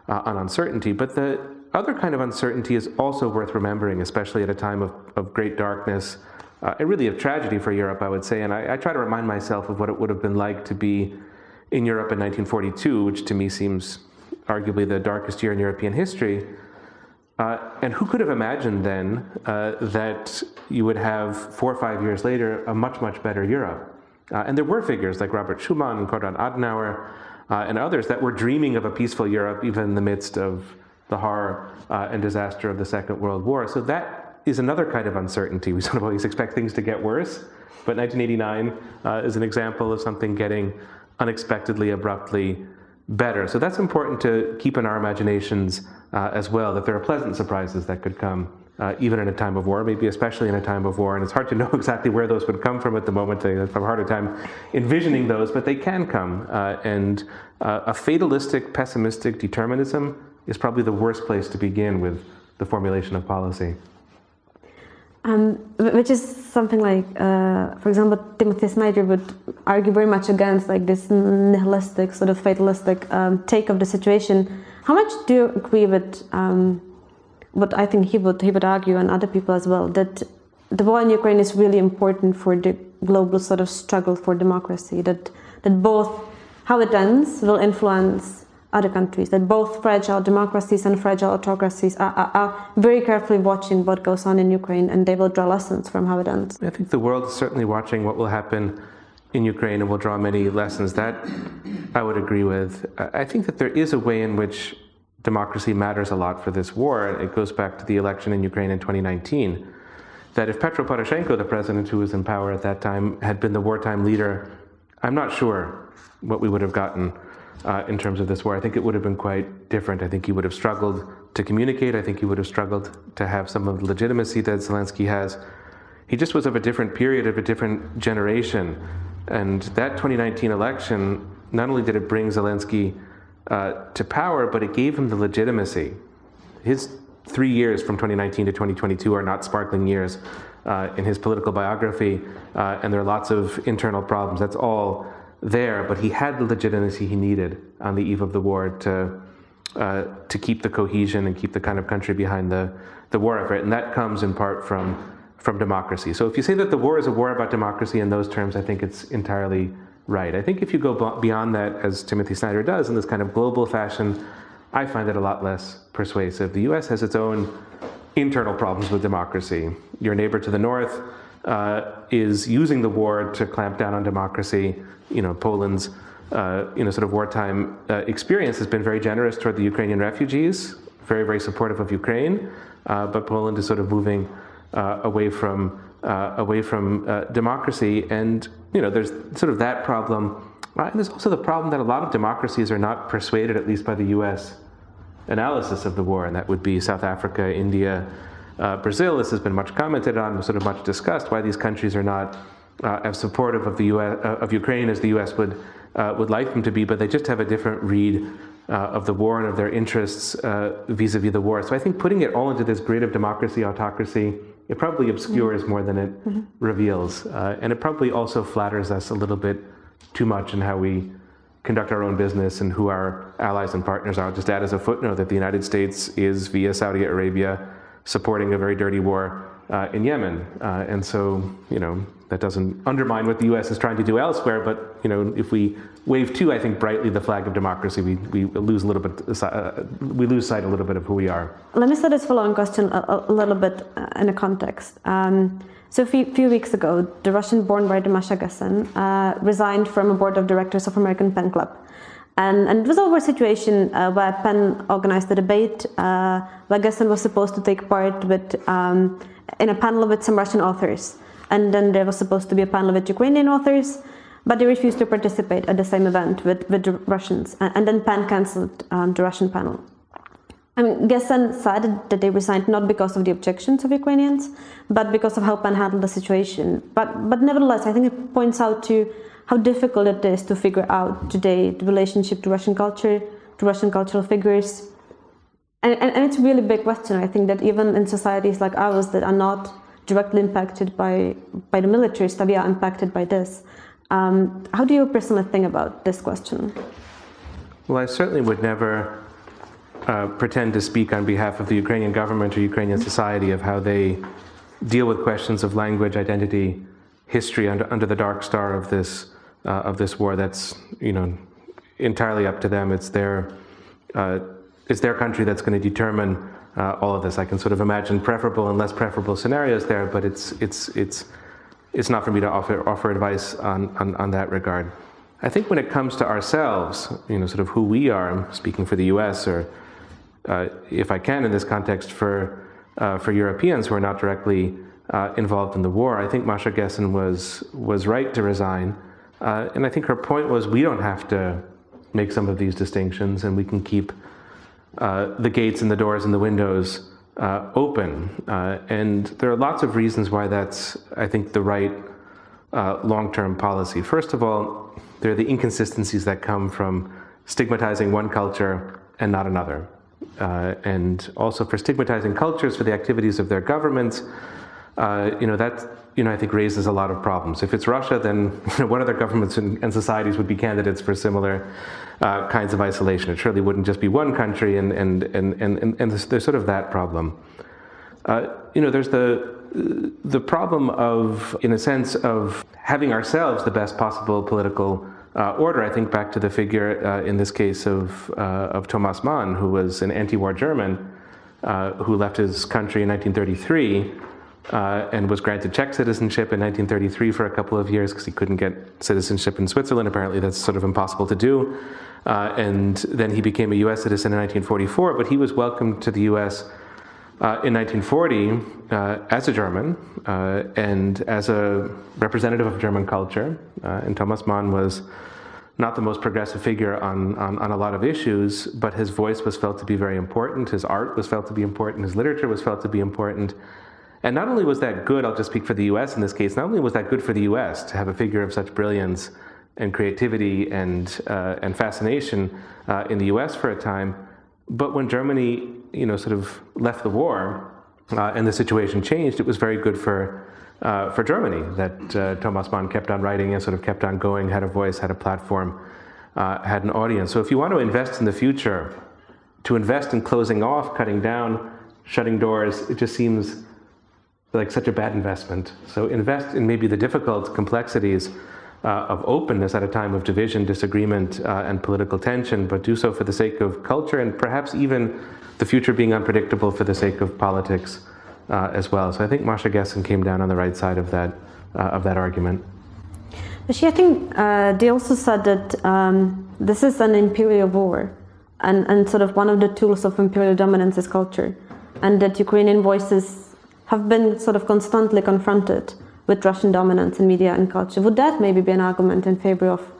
Speaker 2: uncertainty. But the other kind of uncertainty is also worth remembering, especially at a time of great darkness and really of tragedy for Europe, I would say. And I try to remind myself of what it would have been like to be in Europe in 1942, which to me seems arguably the darkest year in European history. And who could have imagined then that you would have 4 or 5 years later a much, much better Europe? And there were figures like Robert Schuman and Konrad Adenauer and others that were dreaming of a peaceful Europe even in the midst of the horror and disaster of the Second World War. So that is another kind of uncertainty. We sort of always expect things to get worse, but 1989 is an example of something getting unexpectedly, abruptly better. So that's important to keep in our imaginations as well, that there are pleasant surprises that could come even in a time of war, maybe especially in a time of war. And it's hard to know exactly where those would come from at the moment. I have a harder time envisioning those, but they can come. And a fatalistic, pessimistic determinism is probably the worst place to begin with the formulation of policy.
Speaker 1: Which is something like, for example, Timothy Snyder would argue very much against like this nihilistic, sort of fatalistic take of the situation. How much do you agree with what I think he would argue, and other people as well, that the war in Ukraine is really important for the global sort of struggle for democracy, that both how it ends will influence other countries, that both fragile democracies and fragile autocracies are very carefully watching what goes on in Ukraine, and they will draw lessons from how it ends?
Speaker 2: I think the world is certainly watching what will happen in Ukraine and will draw many lessons. That I would agree with. I think that there is a way in which democracy matters a lot for this war. It goes back to the election in Ukraine in 2019, that if Petro Poroshenko, the president who was in power at that time, had been the wartime leader, I'm not sure what we would have gotten in terms of this war. I think it would have been quite different. I think he would have struggled to communicate. I think he would have struggled to have some of the legitimacy that Zelensky has. He just was of a different period, of a different generation. And that 2019 election, not only did it bring Zelensky to power, but it gave him the legitimacy. His 3 years from 2019 to 2022 are not sparkling years in his political biography, and there are lots of internal problems. That's all there, but he had the legitimacy he needed on the eve of the war to keep the cohesion and keep the kind of country behind the war effort, and that comes in part from democracy. So if you say that the war is a war about democracy in those terms, I think it's entirely right. I think if you go beyond that, as Timothy Snyder does, in this kind of global fashion, I find it a lot less persuasive. The US has its own internal problems with democracy. Your neighbor to the north is using the war to clamp down on democracy. Poland's sort of wartime experience has been very generous toward the Ukrainian refugees, very, very supportive of Ukraine, but Poland is sort of moving away from democracy, and there's sort of that problem. And there's also the problem that a lot of democracies are not persuaded, at least by the U.S. analysis of the war, and that would be South Africa, India, Brazil. This has been much commented on, sort of much discussed, why these countries are not as supportive of the U.S. Of Ukraine as the U.S. would like them to be, but they just have a different read of the war and of their interests vis-a-vis the war. So I think putting it all into this grid of democracy, autocracy, it probably obscures more than it reveals, and it probably also flatters us a little bit too much in how we conduct our own business and who our allies and partners are. I'll just add as a footnote that the United States is, via Saudi Arabia, supporting a very dirty war in Yemen. And so, that doesn't undermine what the U.S. is trying to do elsewhere, but, if we wave too, I think, brightly the flag of democracy, we lose a little bit, we lose sight a little bit of who we are.
Speaker 1: Let me start this following question a little bit in a context. So a few weeks ago, the Russian-born writer Masha Gessen resigned from a board of directors of American Pen Club. And it was over a situation where Pen organized a debate where Gessen was supposed to take part in a panel with some Russian authors. And then there was supposed to be a panel with Ukrainian authors, but they refused to participate at the same event with the Russians. And then Pen cancelled the Russian panel. Gessen said that they resigned not because of the objections of Ukrainians, but because of how Pen handled the situation. But nevertheless, I think it points out to how difficult it is to figure out today the relationship to Russian culture, to Russian cultural figures. And it's a really big question. I think that even in societies like ours that are not directly impacted by the military stuff, we are impacted by this. How do you personally think about this question?
Speaker 2: Well, I certainly would never pretend to speak on behalf of the Ukrainian government or Ukrainian society of how they deal with questions of language, identity, history under the dark star of this war. That's entirely up to them. It's their country that's going to determine all of this. I can sort of imagine preferable and less preferable scenarios there, but it's not for me to offer advice on that regard. I think when it comes to ourselves, sort of who we are, I'm speaking for the U.S. or if I can in this context for Europeans who are not directly involved in the war, I think Masha Gessen was right to resign, and I think her point was we don't have to make some of these distinctions, and we can keep the gates and the doors and the windows open. And there are lots of reasons why that's, I think, the right long-term policy. First of all, there are the inconsistencies that come from stigmatizing one culture and not another. And also for stigmatizing cultures for the activities of their governments, that I think raises a lot of problems. If it's Russia, then what other governments and societies would be candidates for similar kinds of isolation? It surely wouldn't just be one country, and there's sort of that problem. There's the problem of, in a sense, of having ourselves the best possible political order. I think back to the figure in this case of Thomas Mann, who was an anti-war German who left his country in 1933 and was granted Czech citizenship in 1933 for a couple of years because he couldn't get citizenship in Switzerland. Apparently that's sort of impossible to do. And then he became a US citizen in 1944, but he was welcomed to the US in 1940 as a German and as a representative of German culture. And Thomas Mann was not the most progressive figure on a lot of issues, but his voice was felt to be very important, his art was felt to be important, his literature was felt to be important. And not only was that good, I'll just speak for the US in this case, not only was that good for the US to have a figure of such brilliance and creativity and fascination in the US for a time, but when Germany sort of left the war and the situation changed, it was very good for Germany that Thomas Mann kept on writing and sort of kept on going, had a voice, had a platform, had an audience. So if you want to invest in the future, to invest in closing off, cutting down, shutting doors, it just seems like such a bad investment. So invest in maybe the difficult complexities of openness at a time of division, disagreement, and political tension, but do so for the sake of culture and perhaps even the future being unpredictable for the sake of politics as well. So I think Masha Gessen came down on the right side of that argument.
Speaker 1: Actually, I think they also said that this is an imperial war, and sort of one of the tools of imperial dominance is culture, and that Ukrainian voices have been sort of constantly confronted with Russian dominance in media and culture. Would that maybe be an argument in favor of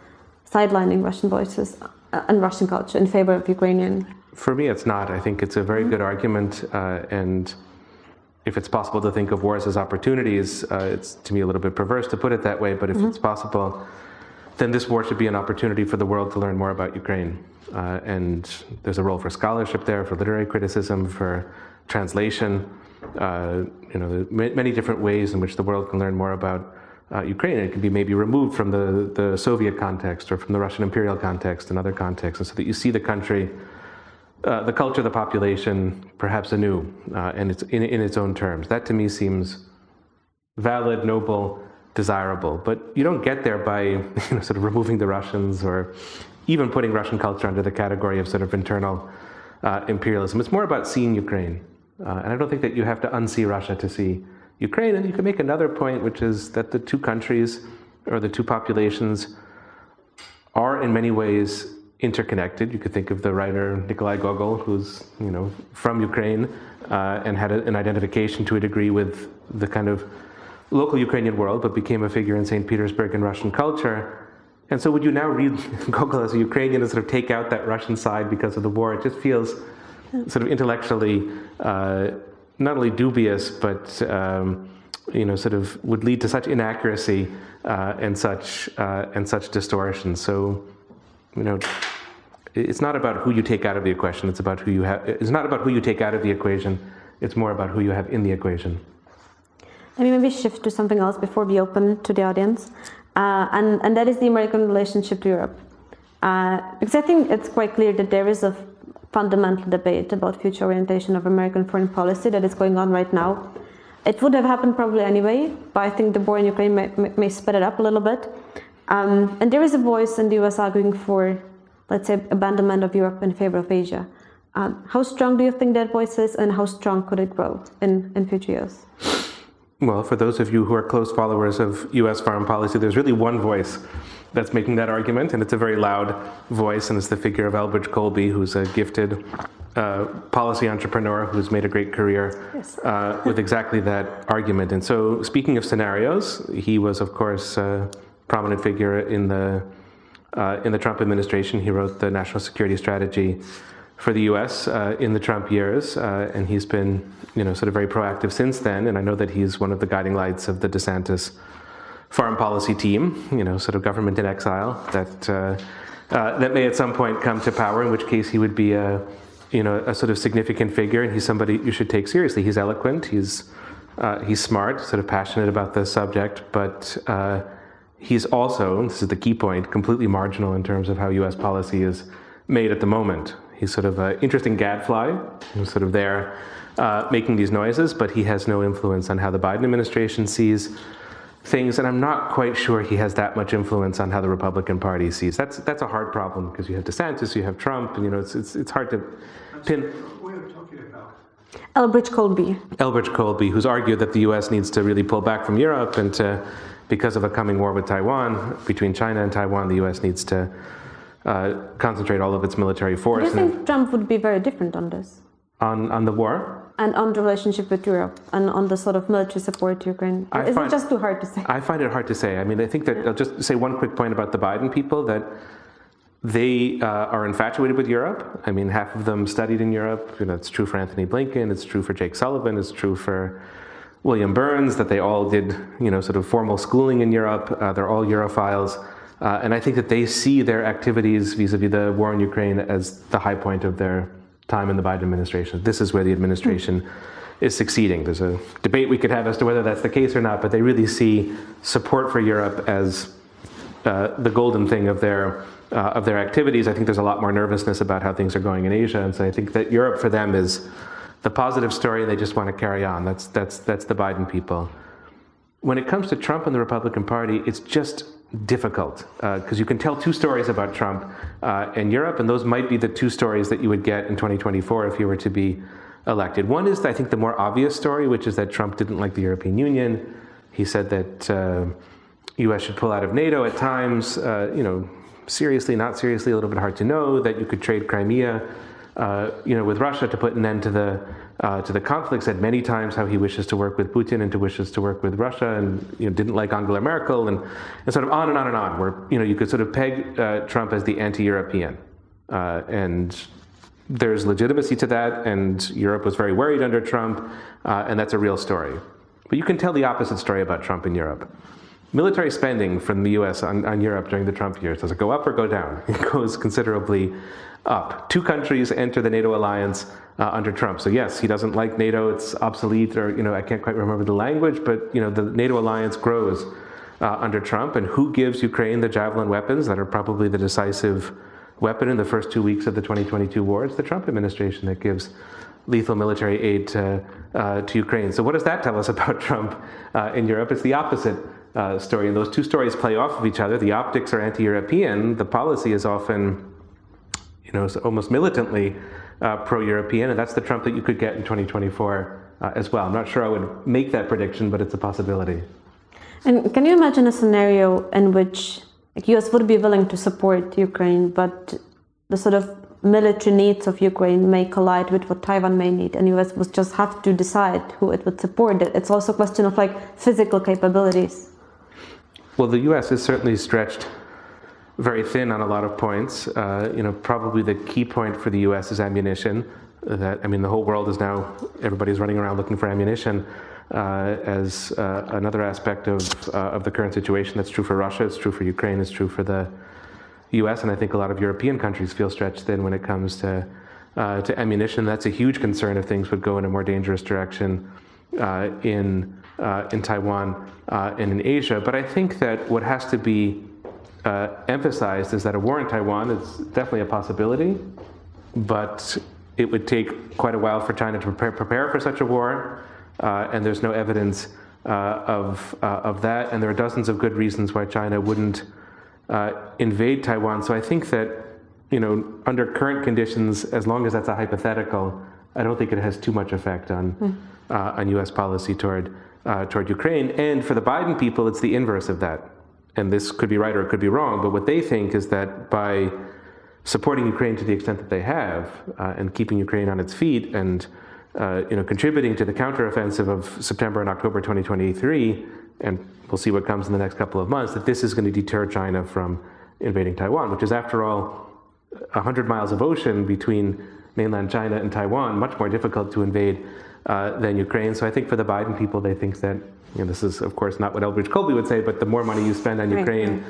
Speaker 1: sidelining Russian voices and Russian culture in favor of Ukrainian?
Speaker 2: For me, it's not. I think it's a very good argument, and if it's possible to think of wars as opportunities, it's to me a little bit perverse to put it that way, but if it's possible, then this war should be an opportunity for the world to learn more about Ukraine. And there's a role for scholarship there, for literary criticism, for translation. Many different ways in which the world can learn more about Ukraine. It can be maybe removed from the Soviet context or from the Russian imperial context and other contexts, and so that you see the country, the culture, the population, perhaps anew, and it's in its own terms. That to me seems valid, noble, desirable. But you don't get there by sort of removing the Russians or even putting Russian culture under the category of sort of internal imperialism. It's more about seeing Ukraine. And I don't think that you have to unsee Russia to see Ukraine. And you can make another point, which is that the two countries or the two populations are in many ways interconnected. You could think of the writer Nikolai Gogol, who's from Ukraine and had an identification to a degree with the kind of local Ukrainian world, but became a figure in St. Petersburg in Russian culture. And so would you now read Gogol as a Ukrainian and sort of take out that Russian side because of the war? It just feels sort of intellectually not only dubious, but sort of would lead to such inaccuracy and such distortion. So, it's not about who you take out of the equation. It's about who you have. It's not about who you take out of the equation. It's more about who you have in the equation.
Speaker 1: Let me maybe shift to something else before we open to the audience, and that is the American relationship to Europe, because I think it's quite clear that there is a fundamental debate about future orientation of American foreign policy that is going on right now. It would have happened probably anyway, but I think the war in Ukraine may speed it up a little bit. And there is a voice in the US arguing for, let's say, abandonment of Europe in favor of Asia. How strong do you think that voice is, and how strong could it grow in future years?
Speaker 2: Well, for those of you who are close followers of US foreign policy, there's really one voice that's making that argument, and it's a very loud voice, and it's the figure of Elbridge Colby, who's a gifted policy entrepreneur who's made a great career with exactly that argument. And so, speaking of scenarios, he was, of course, a prominent figure in the Trump administration. He wrote the national security strategy for the U.S. In the Trump years, and he's been, sort of very proactive since then. And I know that he's one of the guiding lights of the DeSantis foreign policy team, sort of government in exile that may at some point come to power, in which case he would be a sort of significant figure, and he's somebody you should take seriously. He's eloquent, he's He's smart, sort of passionate about this subject, but he's also, and this is the key point, completely marginal in terms of how U.S. policy is made at the moment. He's sort of an interesting gadfly, who's sort of there making these noises, but he has no influence on how the Biden administration sees things, and I'm not quite sure he has that much influence on how the Republican Party sees. That's a hard problem, because you have DeSantis, you have Trump, and it's hard to pin.
Speaker 3: Who are you talking about?
Speaker 1: Elbridge Colby.
Speaker 2: Elbridge Colby, who's argued that the U.S. needs to really pull back from Europe, and because of a coming war with Taiwan, between China and Taiwan, the U.S. needs to concentrate all of its military force.
Speaker 1: Do you think Trump would be very different on this?
Speaker 2: On the war?
Speaker 1: And on the relationship with Europe, and on the sort of military support to Ukraine? Or is it just too hard to say?
Speaker 2: I find it hard to say. I mean, I think that, I'll just say one quick point about the Biden people, that they are infatuated with Europe. I mean, half of them studied in Europe. It's true for Anthony Blinken, it's true for Jake Sullivan, it's true for William Burns, that they all did, sort of formal schooling in Europe. They're all Europhiles. And I think that they see their activities vis-a-vis the war in Ukraine as the high point of their time in the Biden administration. This is where the administration is succeeding. There's a debate we could have as to whether that's the case or not, but they really see support for Europe as the golden thing of their activities. I think there's a lot more nervousness about how things are going in Asia, and so I think that Europe for them is the positive story, and they just want to carry on. That's the Biden people. When it comes to Trump and the Republican Party, it's just difficult, because you can tell two stories about Trump and Europe, and those might be the two stories that you would get in 2024 if he were to be elected. One is, I think, the more obvious story, which is that Trump didn't like the European Union. He said that U.S. should pull out of NATO at times, seriously, not seriously, a little bit hard to know, that you could trade Crimea with Russia to put an end to the conflict. Said many times how he wishes to work with Putin and wishes to work with Russia, and didn't like Angela Merkel, and sort of on and on and on. Where you could sort of peg Trump as the anti-European, and there's legitimacy to that. And Europe was very worried under Trump, and that's a real story. But you can tell the opposite story about Trump in Europe. Military spending from the U.S. on Europe during the Trump years, does it go up or go down? It goes considerably up. 2 countries enter the NATO alliance under Trump. So yes, he doesn't like NATO, it's obsolete, or I can't quite remember the language, but the NATO alliance grows under Trump. And who gives Ukraine the Javelin weapons that are probably the decisive weapon in the first 2 weeks of the 2022 war? It's the Trump administration that gives lethal military aid to Ukraine. So what does that tell us about Trump in Europe? It's the opposite story, and those two stories play off of each other. The optics are anti-European, the policy is often almost militantly pro-European, and that's the Trump that you could get in 2024 as well. I'm not sure I would make that prediction, but it's a possibility.
Speaker 1: And can you imagine a scenario in which US would be willing to support Ukraine, but the sort of military needs of Ukraine may collide with what Taiwan may need, and US would just have to decide who it would support? It's also a question of physical capabilities.
Speaker 2: Well, the US is certainly stretched very thin on a lot of points. Probably the key point for the U.S. is ammunition. The whole world is now, everybody's running around looking for ammunition as another aspect of the current situation. That's true for Russia, it's true for Ukraine, it's true for the U.S., and I think a lot of European countries feel stretched thin when it comes to ammunition. That's a huge concern if things would go in a more dangerous direction in Taiwan and in Asia. But I think that what has to be emphasized is that a war in Taiwan is definitely a possibility, but it would take quite a while for China to prepare for such a war, and there's no evidence of that, and there are dozens of good reasons why China wouldn't invade Taiwan. So I think that under current conditions, as long as that's a hypothetical, I don't think it has too much effect on U.S. policy toward Ukraine. And for the Biden people, it's the inverse of that. And this could be right or it could be wrong, but what they think is that by supporting Ukraine to the extent that they have, and keeping Ukraine on its feet, and contributing to the counteroffensive of September and October 2023, and we'll see what comes in the next couple of months, that this is going to deter China from invading Taiwan, which is, after all, 100 miles of ocean between mainland China and Taiwan, much more difficult to invade than Ukraine. So I think for the Biden people, they think that, this is of course not what Elbridge Colby would say, but the more money you spend on Ukraine,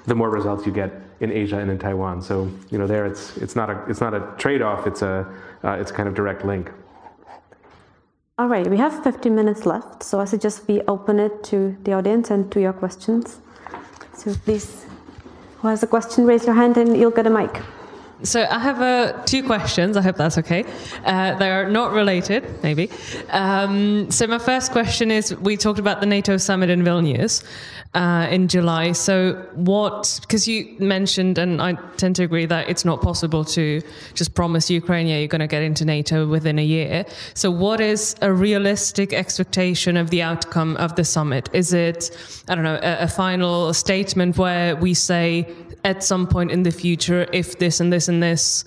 Speaker 2: the more results you get in Asia and in Taiwan. So there it's not a trade-off. It's kind of direct link.
Speaker 1: All right, we have 15 minutes left, so I suggest we open it to the audience and to your questions. So please, who has a question, raise your hand and you'll get a mic.
Speaker 3: So I have 2 questions. I hope that's okay. They are not related, maybe. So my first question is, we talked about the NATO summit in Vilnius in July. So because you mentioned, and I tend to agree, that it's not possible to just promise Ukraine, yeah, you're going to get into NATO within a year. So what is a realistic expectation of the outcome of the summit? Is it, I don't know, a final statement where we say, at some point in the future, if this and this and this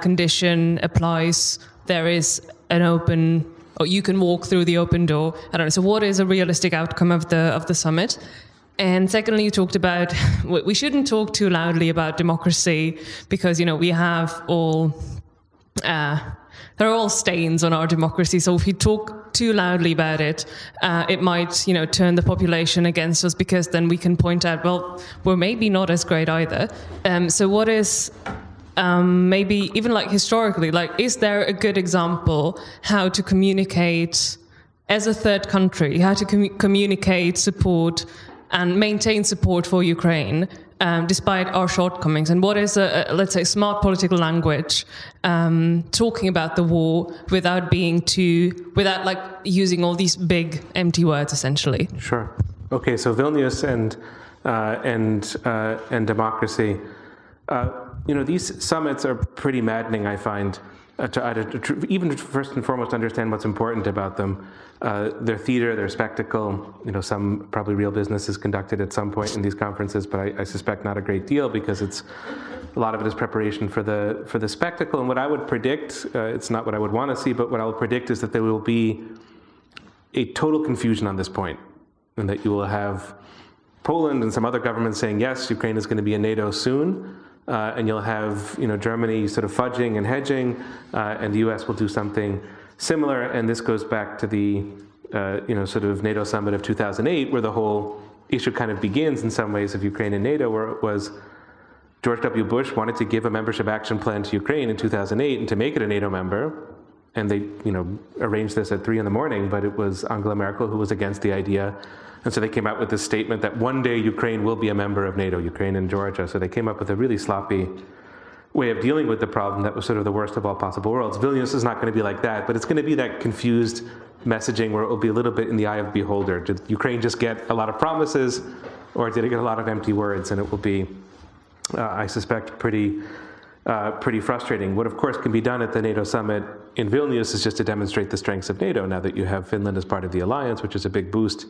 Speaker 3: condition applies, there is an open, or you can walk through the open door. I don't know. So what is a realistic outcome of the summit? And secondly, you talked about, we shouldn't talk too loudly about democracy because, we have all, there are all stains on our democracy. So if we talk too loudly about it, it might, turn the population against us, because then we can point out, well, we're maybe not as great either. So what is, maybe even historically, is there a good example how to communicate as a third country, how to communicate support and maintain support for Ukraine, despite our shortcomings? And what is let's say, smart political language, talking about the war without using all these big empty words, essentially?
Speaker 2: Sure. Okay. So Vilnius and democracy. These summits are pretty maddening, I find. Even first and foremost, understand what's important about them. Their theater, their spectacle. Some probably real business is conducted at some point in these conferences, but I suspect not a great deal, because a lot of it is preparation for the spectacle. And what I would predict, it's not what I would want to see, but what I will predict is that there will be a total confusion on this point, and that you will have Poland and some other governments saying, yes, Ukraine is going to be in NATO soon. And you'll have, Germany sort of fudging and hedging, and the U.S. will do something similar. And this goes back to the, sort of NATO summit of 2008, where the whole issue kind of begins in some ways of Ukraine and NATO, where it was George W. Bush wanted to give a membership action plan to Ukraine in 2008 and to make it a NATO member. And they, arranged this at 3 a.m, but it was Angela Merkel who was against the idea. And so they came out with this statement that one day Ukraine will be a member of NATO, Ukraine and Georgia. So they came up with a really sloppy way of dealing with the problem that was sort of the worst of all possible worlds. Vilnius is not going to be like that, but it's going to be that confused messaging where it will be a little bit in the eye of the beholder. Did Ukraine just get a lot of promises, or did it get a lot of empty words? And it will be, I suspect, pretty frustrating. What, of course, can be done at the NATO summit in Vilnius is just to demonstrate the strengths of NATO. Now that you have Finland as part of the alliance, which is a big boost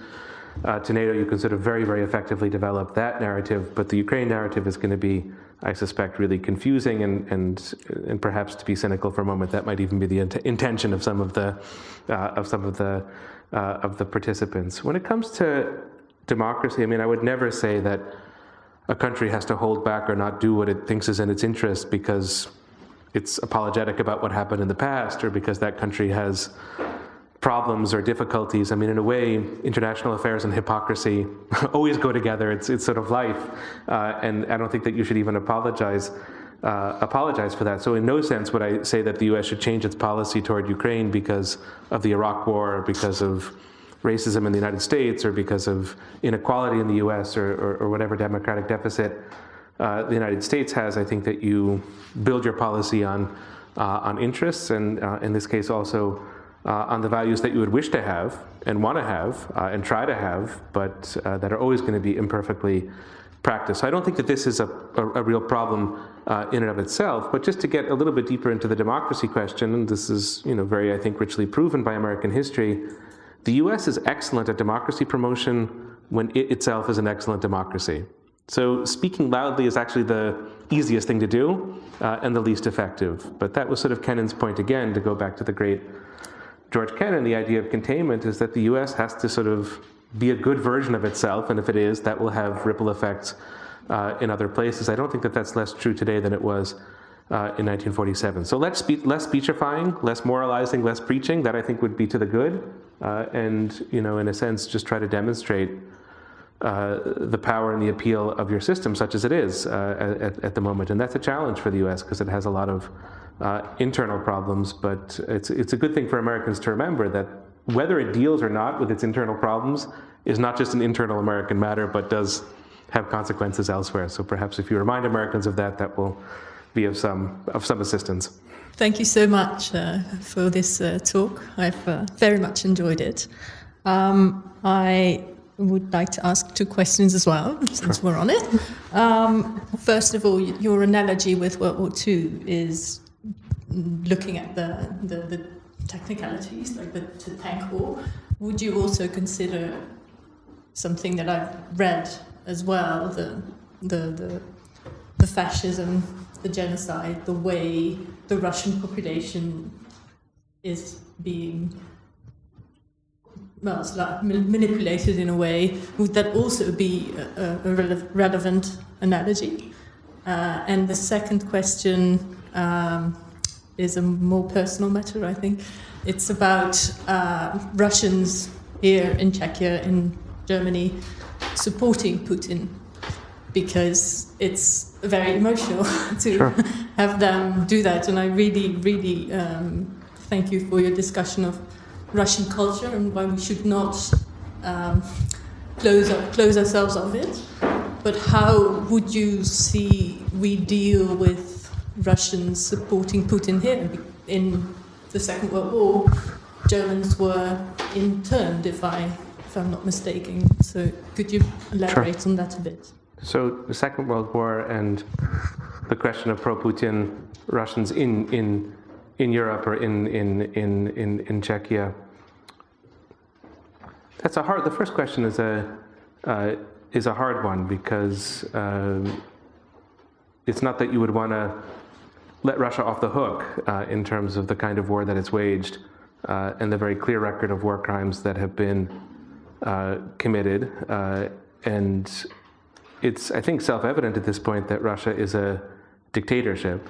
Speaker 2: to NATO, you can sort of very, very effectively develop that narrative. But the Ukraine narrative is going to be, I suspect, really confusing, and perhaps, to be cynical for a moment, that might even be the intention of some of the participants. When it comes to democracy, I would never say that a country has to hold back or not do what it thinks is in its interest because it's apologetic about what happened in the past, or because that country has problems or difficulties. In a way, international affairs and hypocrisy always go together. It's sort of life, and I don't think that you should even apologize for that. So in no sense would I say that the U.S. should change its policy toward Ukraine because of the Iraq War, or because of racism in the United States, or because of inequality in the U.S., or whatever democratic deficit the United States has. I think that you build your policy on interests, and in this case also on the values that you would wish to have and want to have and try to have, but that are always going to be imperfectly practiced. So I don't think that this is a real problem in and of itself, but just to get a little bit deeper into the democracy question, and this is very, I think, richly proven by American history, the U.S. is excellent at democracy promotion when it itself is an excellent democracy. So speaking loudly is actually the easiest thing to do and the least effective. But that was sort of Kennan's point again, to go back to the great George Kennan. The idea of containment is that the U.S. has to sort of be a good version of itself, and if it is, that will have ripple effects in other places. I don't think that that's less true today than it was in 1947. So less speechifying, less moralizing, less preaching, that I think would be to the good, and in a sense just try to demonstrate the power and the appeal of your system, such as it is at the moment. And that's a challenge for the U.S. because it has a lot of internal problems, but it's a good thing for Americans to remember that whether it deals or not with its internal problems is not just an internal American matter, but does have consequences elsewhere. So perhaps if you remind Americans of that, that will be of some assistance.
Speaker 4: Thank you so much for this talk. I've very much enjoyed it. I would like to ask 2 questions as well, since we're on it. First of all, your analogy with World War II is looking at the technicalities, like the tank war. Would you also consider something that I've read as well, the fascism, the genocide, the way the Russian population is being manipulated in a way? Would that also be a relevant analogy? And the second question is a more personal matter, I think. It's about Russians here in Czechia, in Germany, supporting Putin, because it's very emotional to have them do that. And I really, really thank you for your discussion of Russian culture and why we should not close ourselves of it. But how would you see we deal with Russians supporting Putin here? In the Second World War, Germans were interned, if I'm not mistaken. So could you elaborate on that a bit?
Speaker 2: So the Second World War and the question of pro-Putin Russians in Europe or in Czechia. That's a hard. The first question is a hard one, because it's not that you would want to let Russia off the hook in terms of the kind of war that it's waged and the very clear record of war crimes that have been committed. And it's, I think, self-evident at this point that Russia is a dictatorship.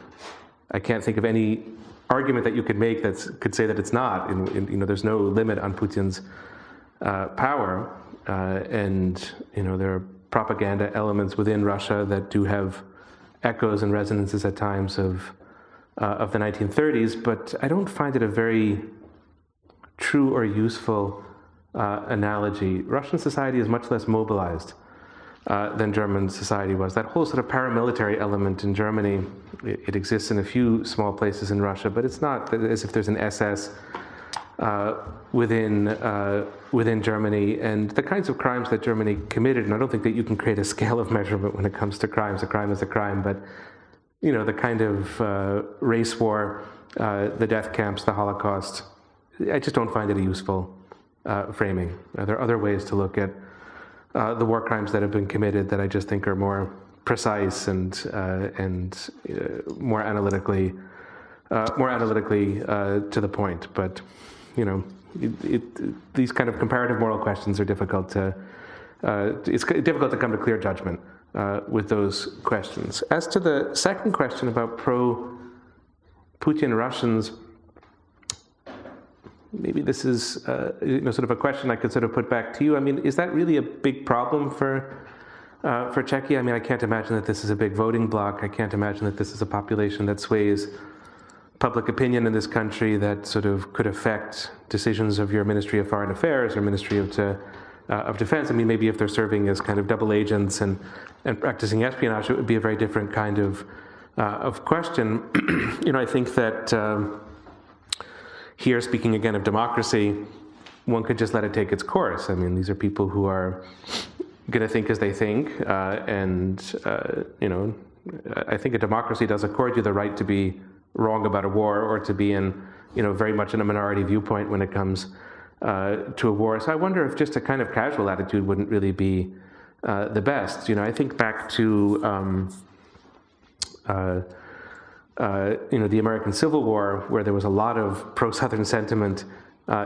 Speaker 2: I can't think of any argument that you could make that could say that it's not. There's no limit on Putin's power, and there are propaganda elements within Russia that do have echoes and resonances at times of the 1930s. But I don't find it a very true or useful analogy. Russian society is much less mobilized than German society was. That whole sort of paramilitary element in Germany, it exists in a few small places in Russia, but it's not as if there's an SS within Germany. And the kinds of crimes that Germany committed, and I don't think that you can create a scale of measurement when it comes to crimes. A crime is a crime, but the kind of race war, the death camps, the Holocaust, I just don't find it a useful framing. There are other ways to look at the war crimes that have been committed that I just think are more precise and more analytically to the point. But these kind of comparative moral questions are difficult to. It's difficult to come to clear judgment with those questions. As to the second question about pro-Putin Russians, maybe this is sort of a question I could sort of put back to you. I mean, is that really a big problem for Czechia? I mean, I can't imagine that this is a big voting bloc. I can't imagine that this is a population that sways public opinion in this country, that sort of could affect decisions of your Ministry of Foreign Affairs or Ministry of Defense. I mean, maybe if they're serving as kind of double agents and practicing espionage, it would be a very different kind of question. I think that here, speaking again of democracy, one could just let it take its course. I mean, these are people who are going to think as they think, and I think a democracy does accord you the right to be wrong about a war, or to be in, very much in a minority viewpoint when it comes to a war. So I wonder if just a kind of casual attitude wouldn't really be the best. I think back to the American Civil War, where there was a lot of pro-Southern sentiment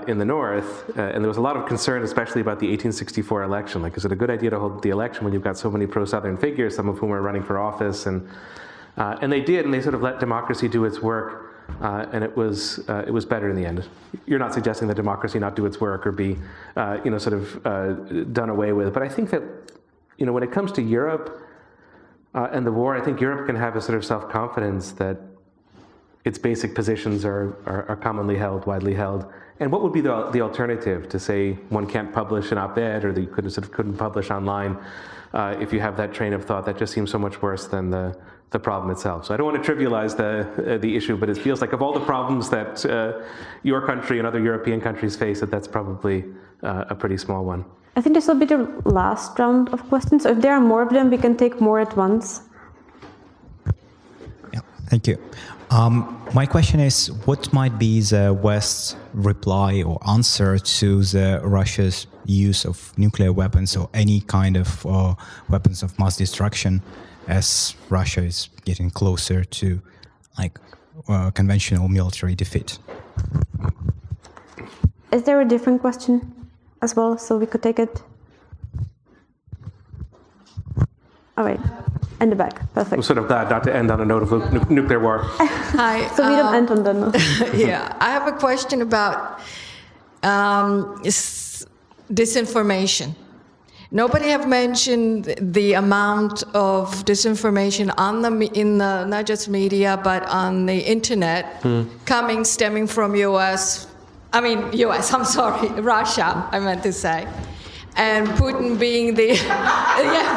Speaker 2: in the North, and there was a lot of concern, especially about the 1864 election. Like, is it a good idea to hold the election when you've got so many pro-Southern figures, some of whom are running for office? And they did, and they sort of let democracy do its work, and it was better in the end. You're not suggesting that democracy not do its work or be, sort of done away with. But I think that, when it comes to Europe and the war, I think Europe can have a sort of self-confidence that its basic positions are commonly held, widely held. And what would be the alternative to say one can't publish an op-ed, or that you couldn't publish online if you have that train of thought? That just seems so much worse than the problem itself. So I don't want to trivialize the issue, but it feels like of all the problems that your country and other European countries face, that's probably a pretty small one.
Speaker 1: I think this will be the last round of questions. So if there are more of them, we can take more at once.
Speaker 5: Yeah, thank you. My question is, what might be the West's reply or answer to the Russia's use of nuclear weapons or any kind of weapons of mass destruction, as Russia is getting closer to conventional military defeat?
Speaker 1: Is there a different question as well, so we could take it? All right, in the back, perfect.
Speaker 2: I'm sort of glad not to end on a note of nuclear war.
Speaker 6: Hi.
Speaker 1: So we don't end on that.
Speaker 6: Yeah, I have a question about disinformation. Nobody have mentioned the amount of disinformation in the not just media but on the internet stemming from US. I'm sorry, Russia, I meant to say. And Putin being the,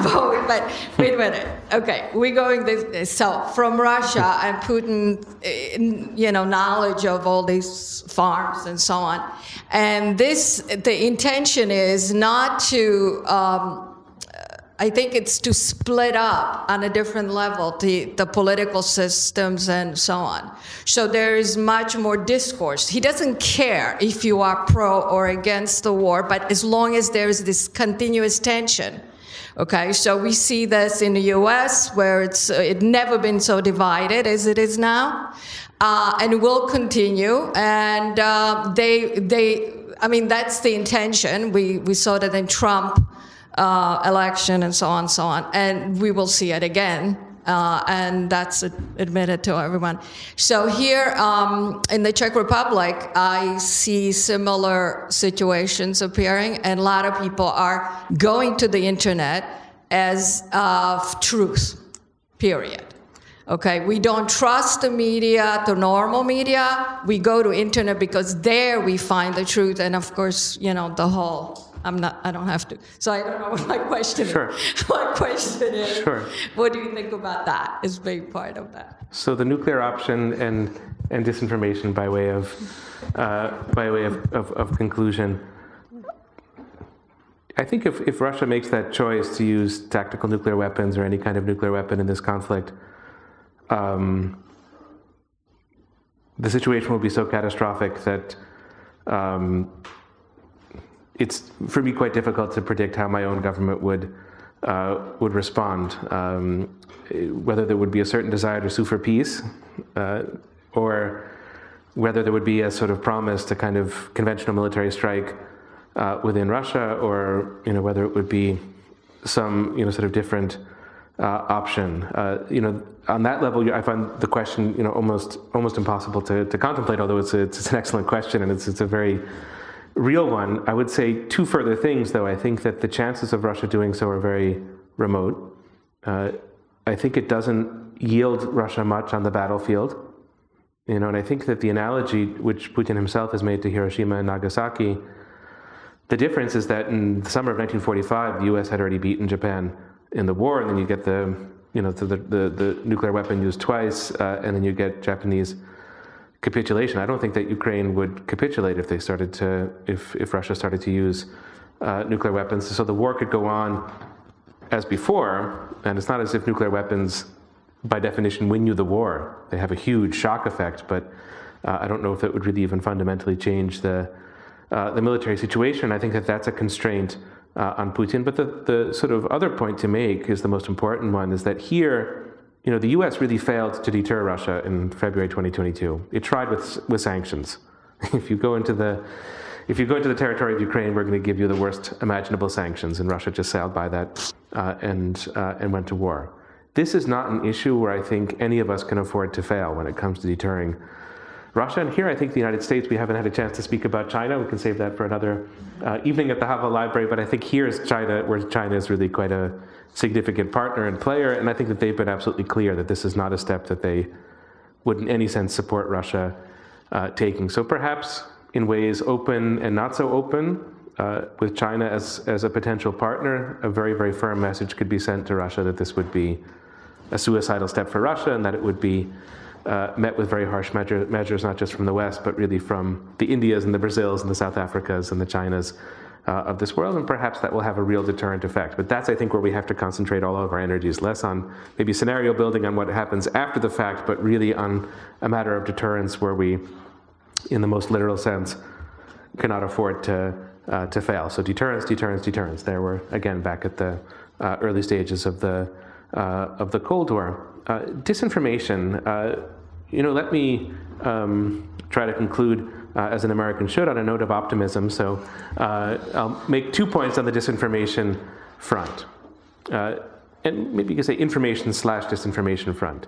Speaker 6: both, but wait a minute. Okay, we're going this, so from Russia and Putin, knowledge of all these farms and so on. And the intention is not to, I think it's to split up on a different level the political systems and so on. So there is much more discourse. He doesn't care if you are pro or against the war, but as long as there is this continuous tension. Okay, so we see this in the U.S. where it's never been so divided as it is now, and it will continue. And that's the intention. We saw that in Trump. Election and so on, and we will see it again, and that's admitted to everyone. So here in the Czech Republic, I see similar situations appearing, and a lot of people are going to the internet as truth, period. Okay, we don't trust the media, the normal media. We go to internet because there we find the truth, and of course, the whole. I don't have to. So I don't know what my question
Speaker 2: Sure.
Speaker 6: is. My question is,
Speaker 2: Sure.
Speaker 6: What do you think about that as being part of that?
Speaker 2: So the nuclear option and disinformation by way of conclusion. I think if Russia makes that choice to use tactical nuclear weapons or any kind of nuclear weapon in this conflict, the situation will be so catastrophic that it's, for me, quite difficult to predict how my own government would respond. Whether there would be a certain desire to sue for peace, or whether there would be a sort of promise to kind of conventional military strike within Russia, or whether it would be some sort of different option. On that level, I find the question almost impossible to contemplate. Although it's an excellent question, and it's a very real one. I would say two further things, though. I think that the chances of Russia doing so are very remote. I think it doesn't yield Russia much on the battlefield. And I think that the analogy which Putin himself has made to Hiroshima and Nagasaki, the difference is that in the summer of 1945, the U.S. had already beaten Japan in the war, and then you get the nuclear weapon used twice, and then you get Japanese capitulation. I don't think that Ukraine would capitulate if Russia started to use nuclear weapons. So the war could go on as before, and it's not as if nuclear weapons, by definition, win you the war. They have a huge shock effect, but I don't know if it would really even fundamentally change the military situation. I think that that's a constraint on Putin. But the sort of other point to make is the most important one, is that here, the U.S. really failed to deter Russia in February 2022. It tried with sanctions. If you go into the territory of Ukraine, we're going to give you the worst imaginable sanctions, and Russia just sailed by that and went to war. This is not an issue where I think any of us can afford to fail when it comes to deterring Russia. And here, I think the United States, we haven't had a chance to speak about China. We can save that for another evening at the Havel Library. But I think here is China, where China is really quite a significant partner and player. And I think that they've been absolutely clear that this is not a step that they would in any sense support Russia taking. So perhaps in ways open and not so open, with China as a potential partner, a very, very firm message could be sent to Russia that this would be a suicidal step for Russia and that it would be met with very harsh measures, not just from the West, but really from the Indias and the Brazils and the South Africas and the Chinas of this world, and perhaps that will have a real deterrent effect. But that's, I think, where we have to concentrate all of our energies, less on maybe scenario building on what happens after the fact, but really on a matter of deterrence where we, in the most literal sense, cannot afford to fail. So deterrence, deterrence, deterrence. There we're, again, back at the early stages of the Cold War. Disinformation, let me try to conclude as an American should, on a note of optimism. So I'll make 2 points on the disinformation front. And maybe you could say information/disinformation front.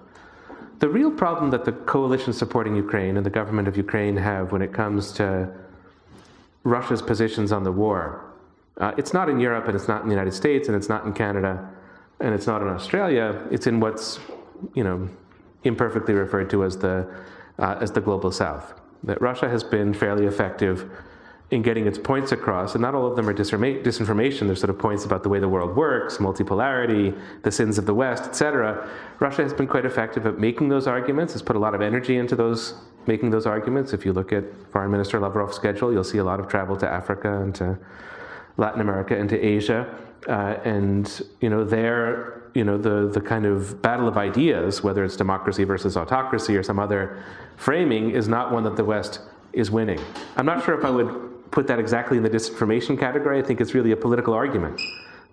Speaker 2: The real problem that the coalition supporting Ukraine and the government of Ukraine have when it comes to Russia's positions on the war, it's not in Europe, and it's not in the United States, and it's not in Canada, and it's not in Australia. It's in what's, imperfectly referred to as the global South. That Russia has been fairly effective in getting its points across, and not all of them are disinformation. There's sort of points about the way the world works, multipolarity, the sins of the West, etc. Russia has been quite effective at making those arguments, has put a lot of energy into making those arguments. If you look at Foreign Minister Lavrov's schedule, you'll see a lot of travel to Africa and to Latin America and to Asia. The kind of battle of ideas, whether it's democracy versus autocracy or some other framing, is not one that the West is winning. I'm not sure if I would put that exactly in the disinformation category. I think it's really a political argument,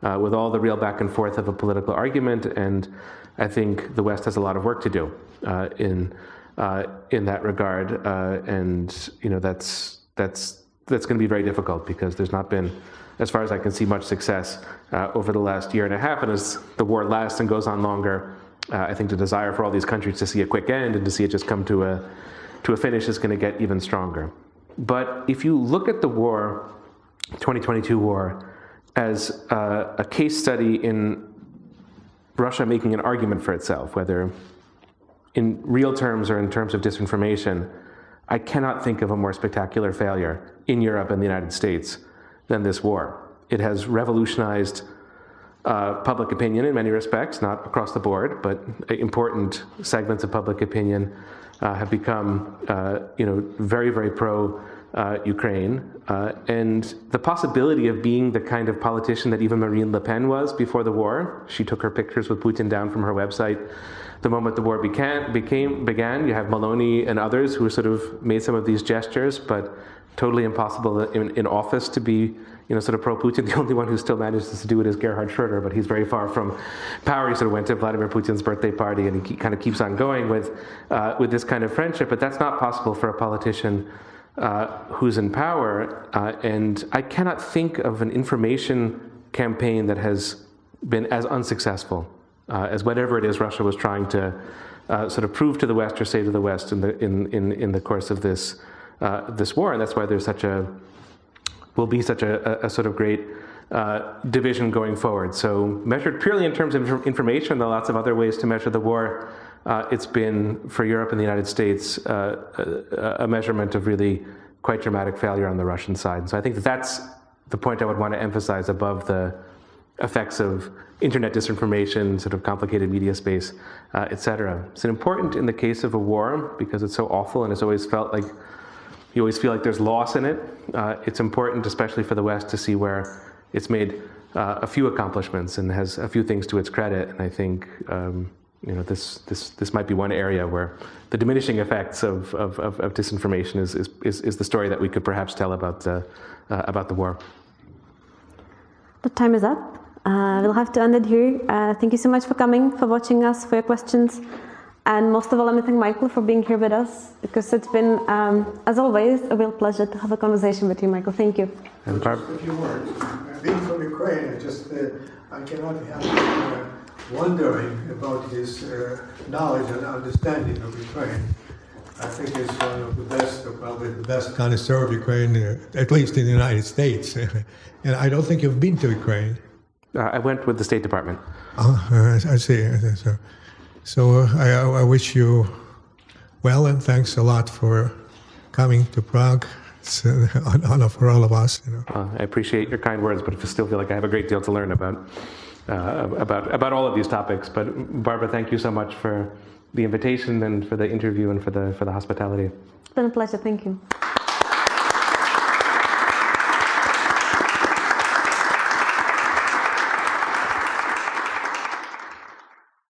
Speaker 2: with all the real back and forth of a political argument, and I think the West has a lot of work to do in that regard, that's going to be very difficult because there's not been, as far as I can see, much success over the last year and a half. And as the war lasts and goes on longer, I think the desire for all these countries to see a quick end and to see it just come to a finish is going to get even stronger. But if you look at the war, 2022 war, as a case study in Russia making an argument for itself, whether in real terms or in terms of disinformation, I cannot think of a more spectacular failure in Europe and the United States than this war. It has revolutionized public opinion in many respects, not across the board, but important segments of public opinion have become, very, very pro-Ukraine. And the possibility of being the kind of politician that even Marine Le Pen was before the war, she took her pictures with Putin down from her website the moment the war began. You have Maloney and others who sort of made some of these gestures, but totally impossible in office to be, sort of pro-Putin. The only one who still manages to do it is Gerhard Schröder, but he's very far from power. He sort of went to Vladimir Putin's birthday party, and he kind of keeps on going with this kind of friendship. But that's not possible for a politician who's in power. And I cannot think of an information campaign that has been as unsuccessful as whatever it is Russia was trying to sort of prove to the West or say to the West in the course of this war. And that's why there's will be such a sort of great division going forward. So measured purely in terms of information, there are lots of other ways to measure the war. It's been, for Europe and the United States, a measurement of really quite dramatic failure on the Russian side. And so I think that's the point I would want to emphasize above the effects of internet disinformation, sort of complicated media space, et cetera. It's important in the case of a war because it's so awful and it's always felt like you always feel like there's loss in it. It's important, especially for the West, to see where it's made a few accomplishments and has a few things to its credit. And I think this might be one area where the diminishing effects of disinformation is the story that we could perhaps tell about the war.
Speaker 1: The time is up. We'll have to end it here. Thank you so much for coming, for watching us, for your questions. And most of all, let me thank Michael for being here with us, because it's been, as always, a real pleasure to have a conversation with you, Michael. Thank you.
Speaker 2: And
Speaker 7: Just a few words. Being from Ukraine, I cannot help wondering about his knowledge and understanding of Ukraine. I think he's one of the best, or probably the best connoisseur of Ukraine, at least in the United States. And I don't think you've been to Ukraine.
Speaker 2: I went with the State Department.
Speaker 7: Oh, I see. So I wish you well, and thanks a lot for coming to Prague. It's an honor for all of us.
Speaker 2: I appreciate your kind words, but I still feel like I have a great deal to learn about all of these topics. But Barbara, thank you so much for the invitation and for the interview and for the hospitality.
Speaker 1: It's been a pleasure. Thank you.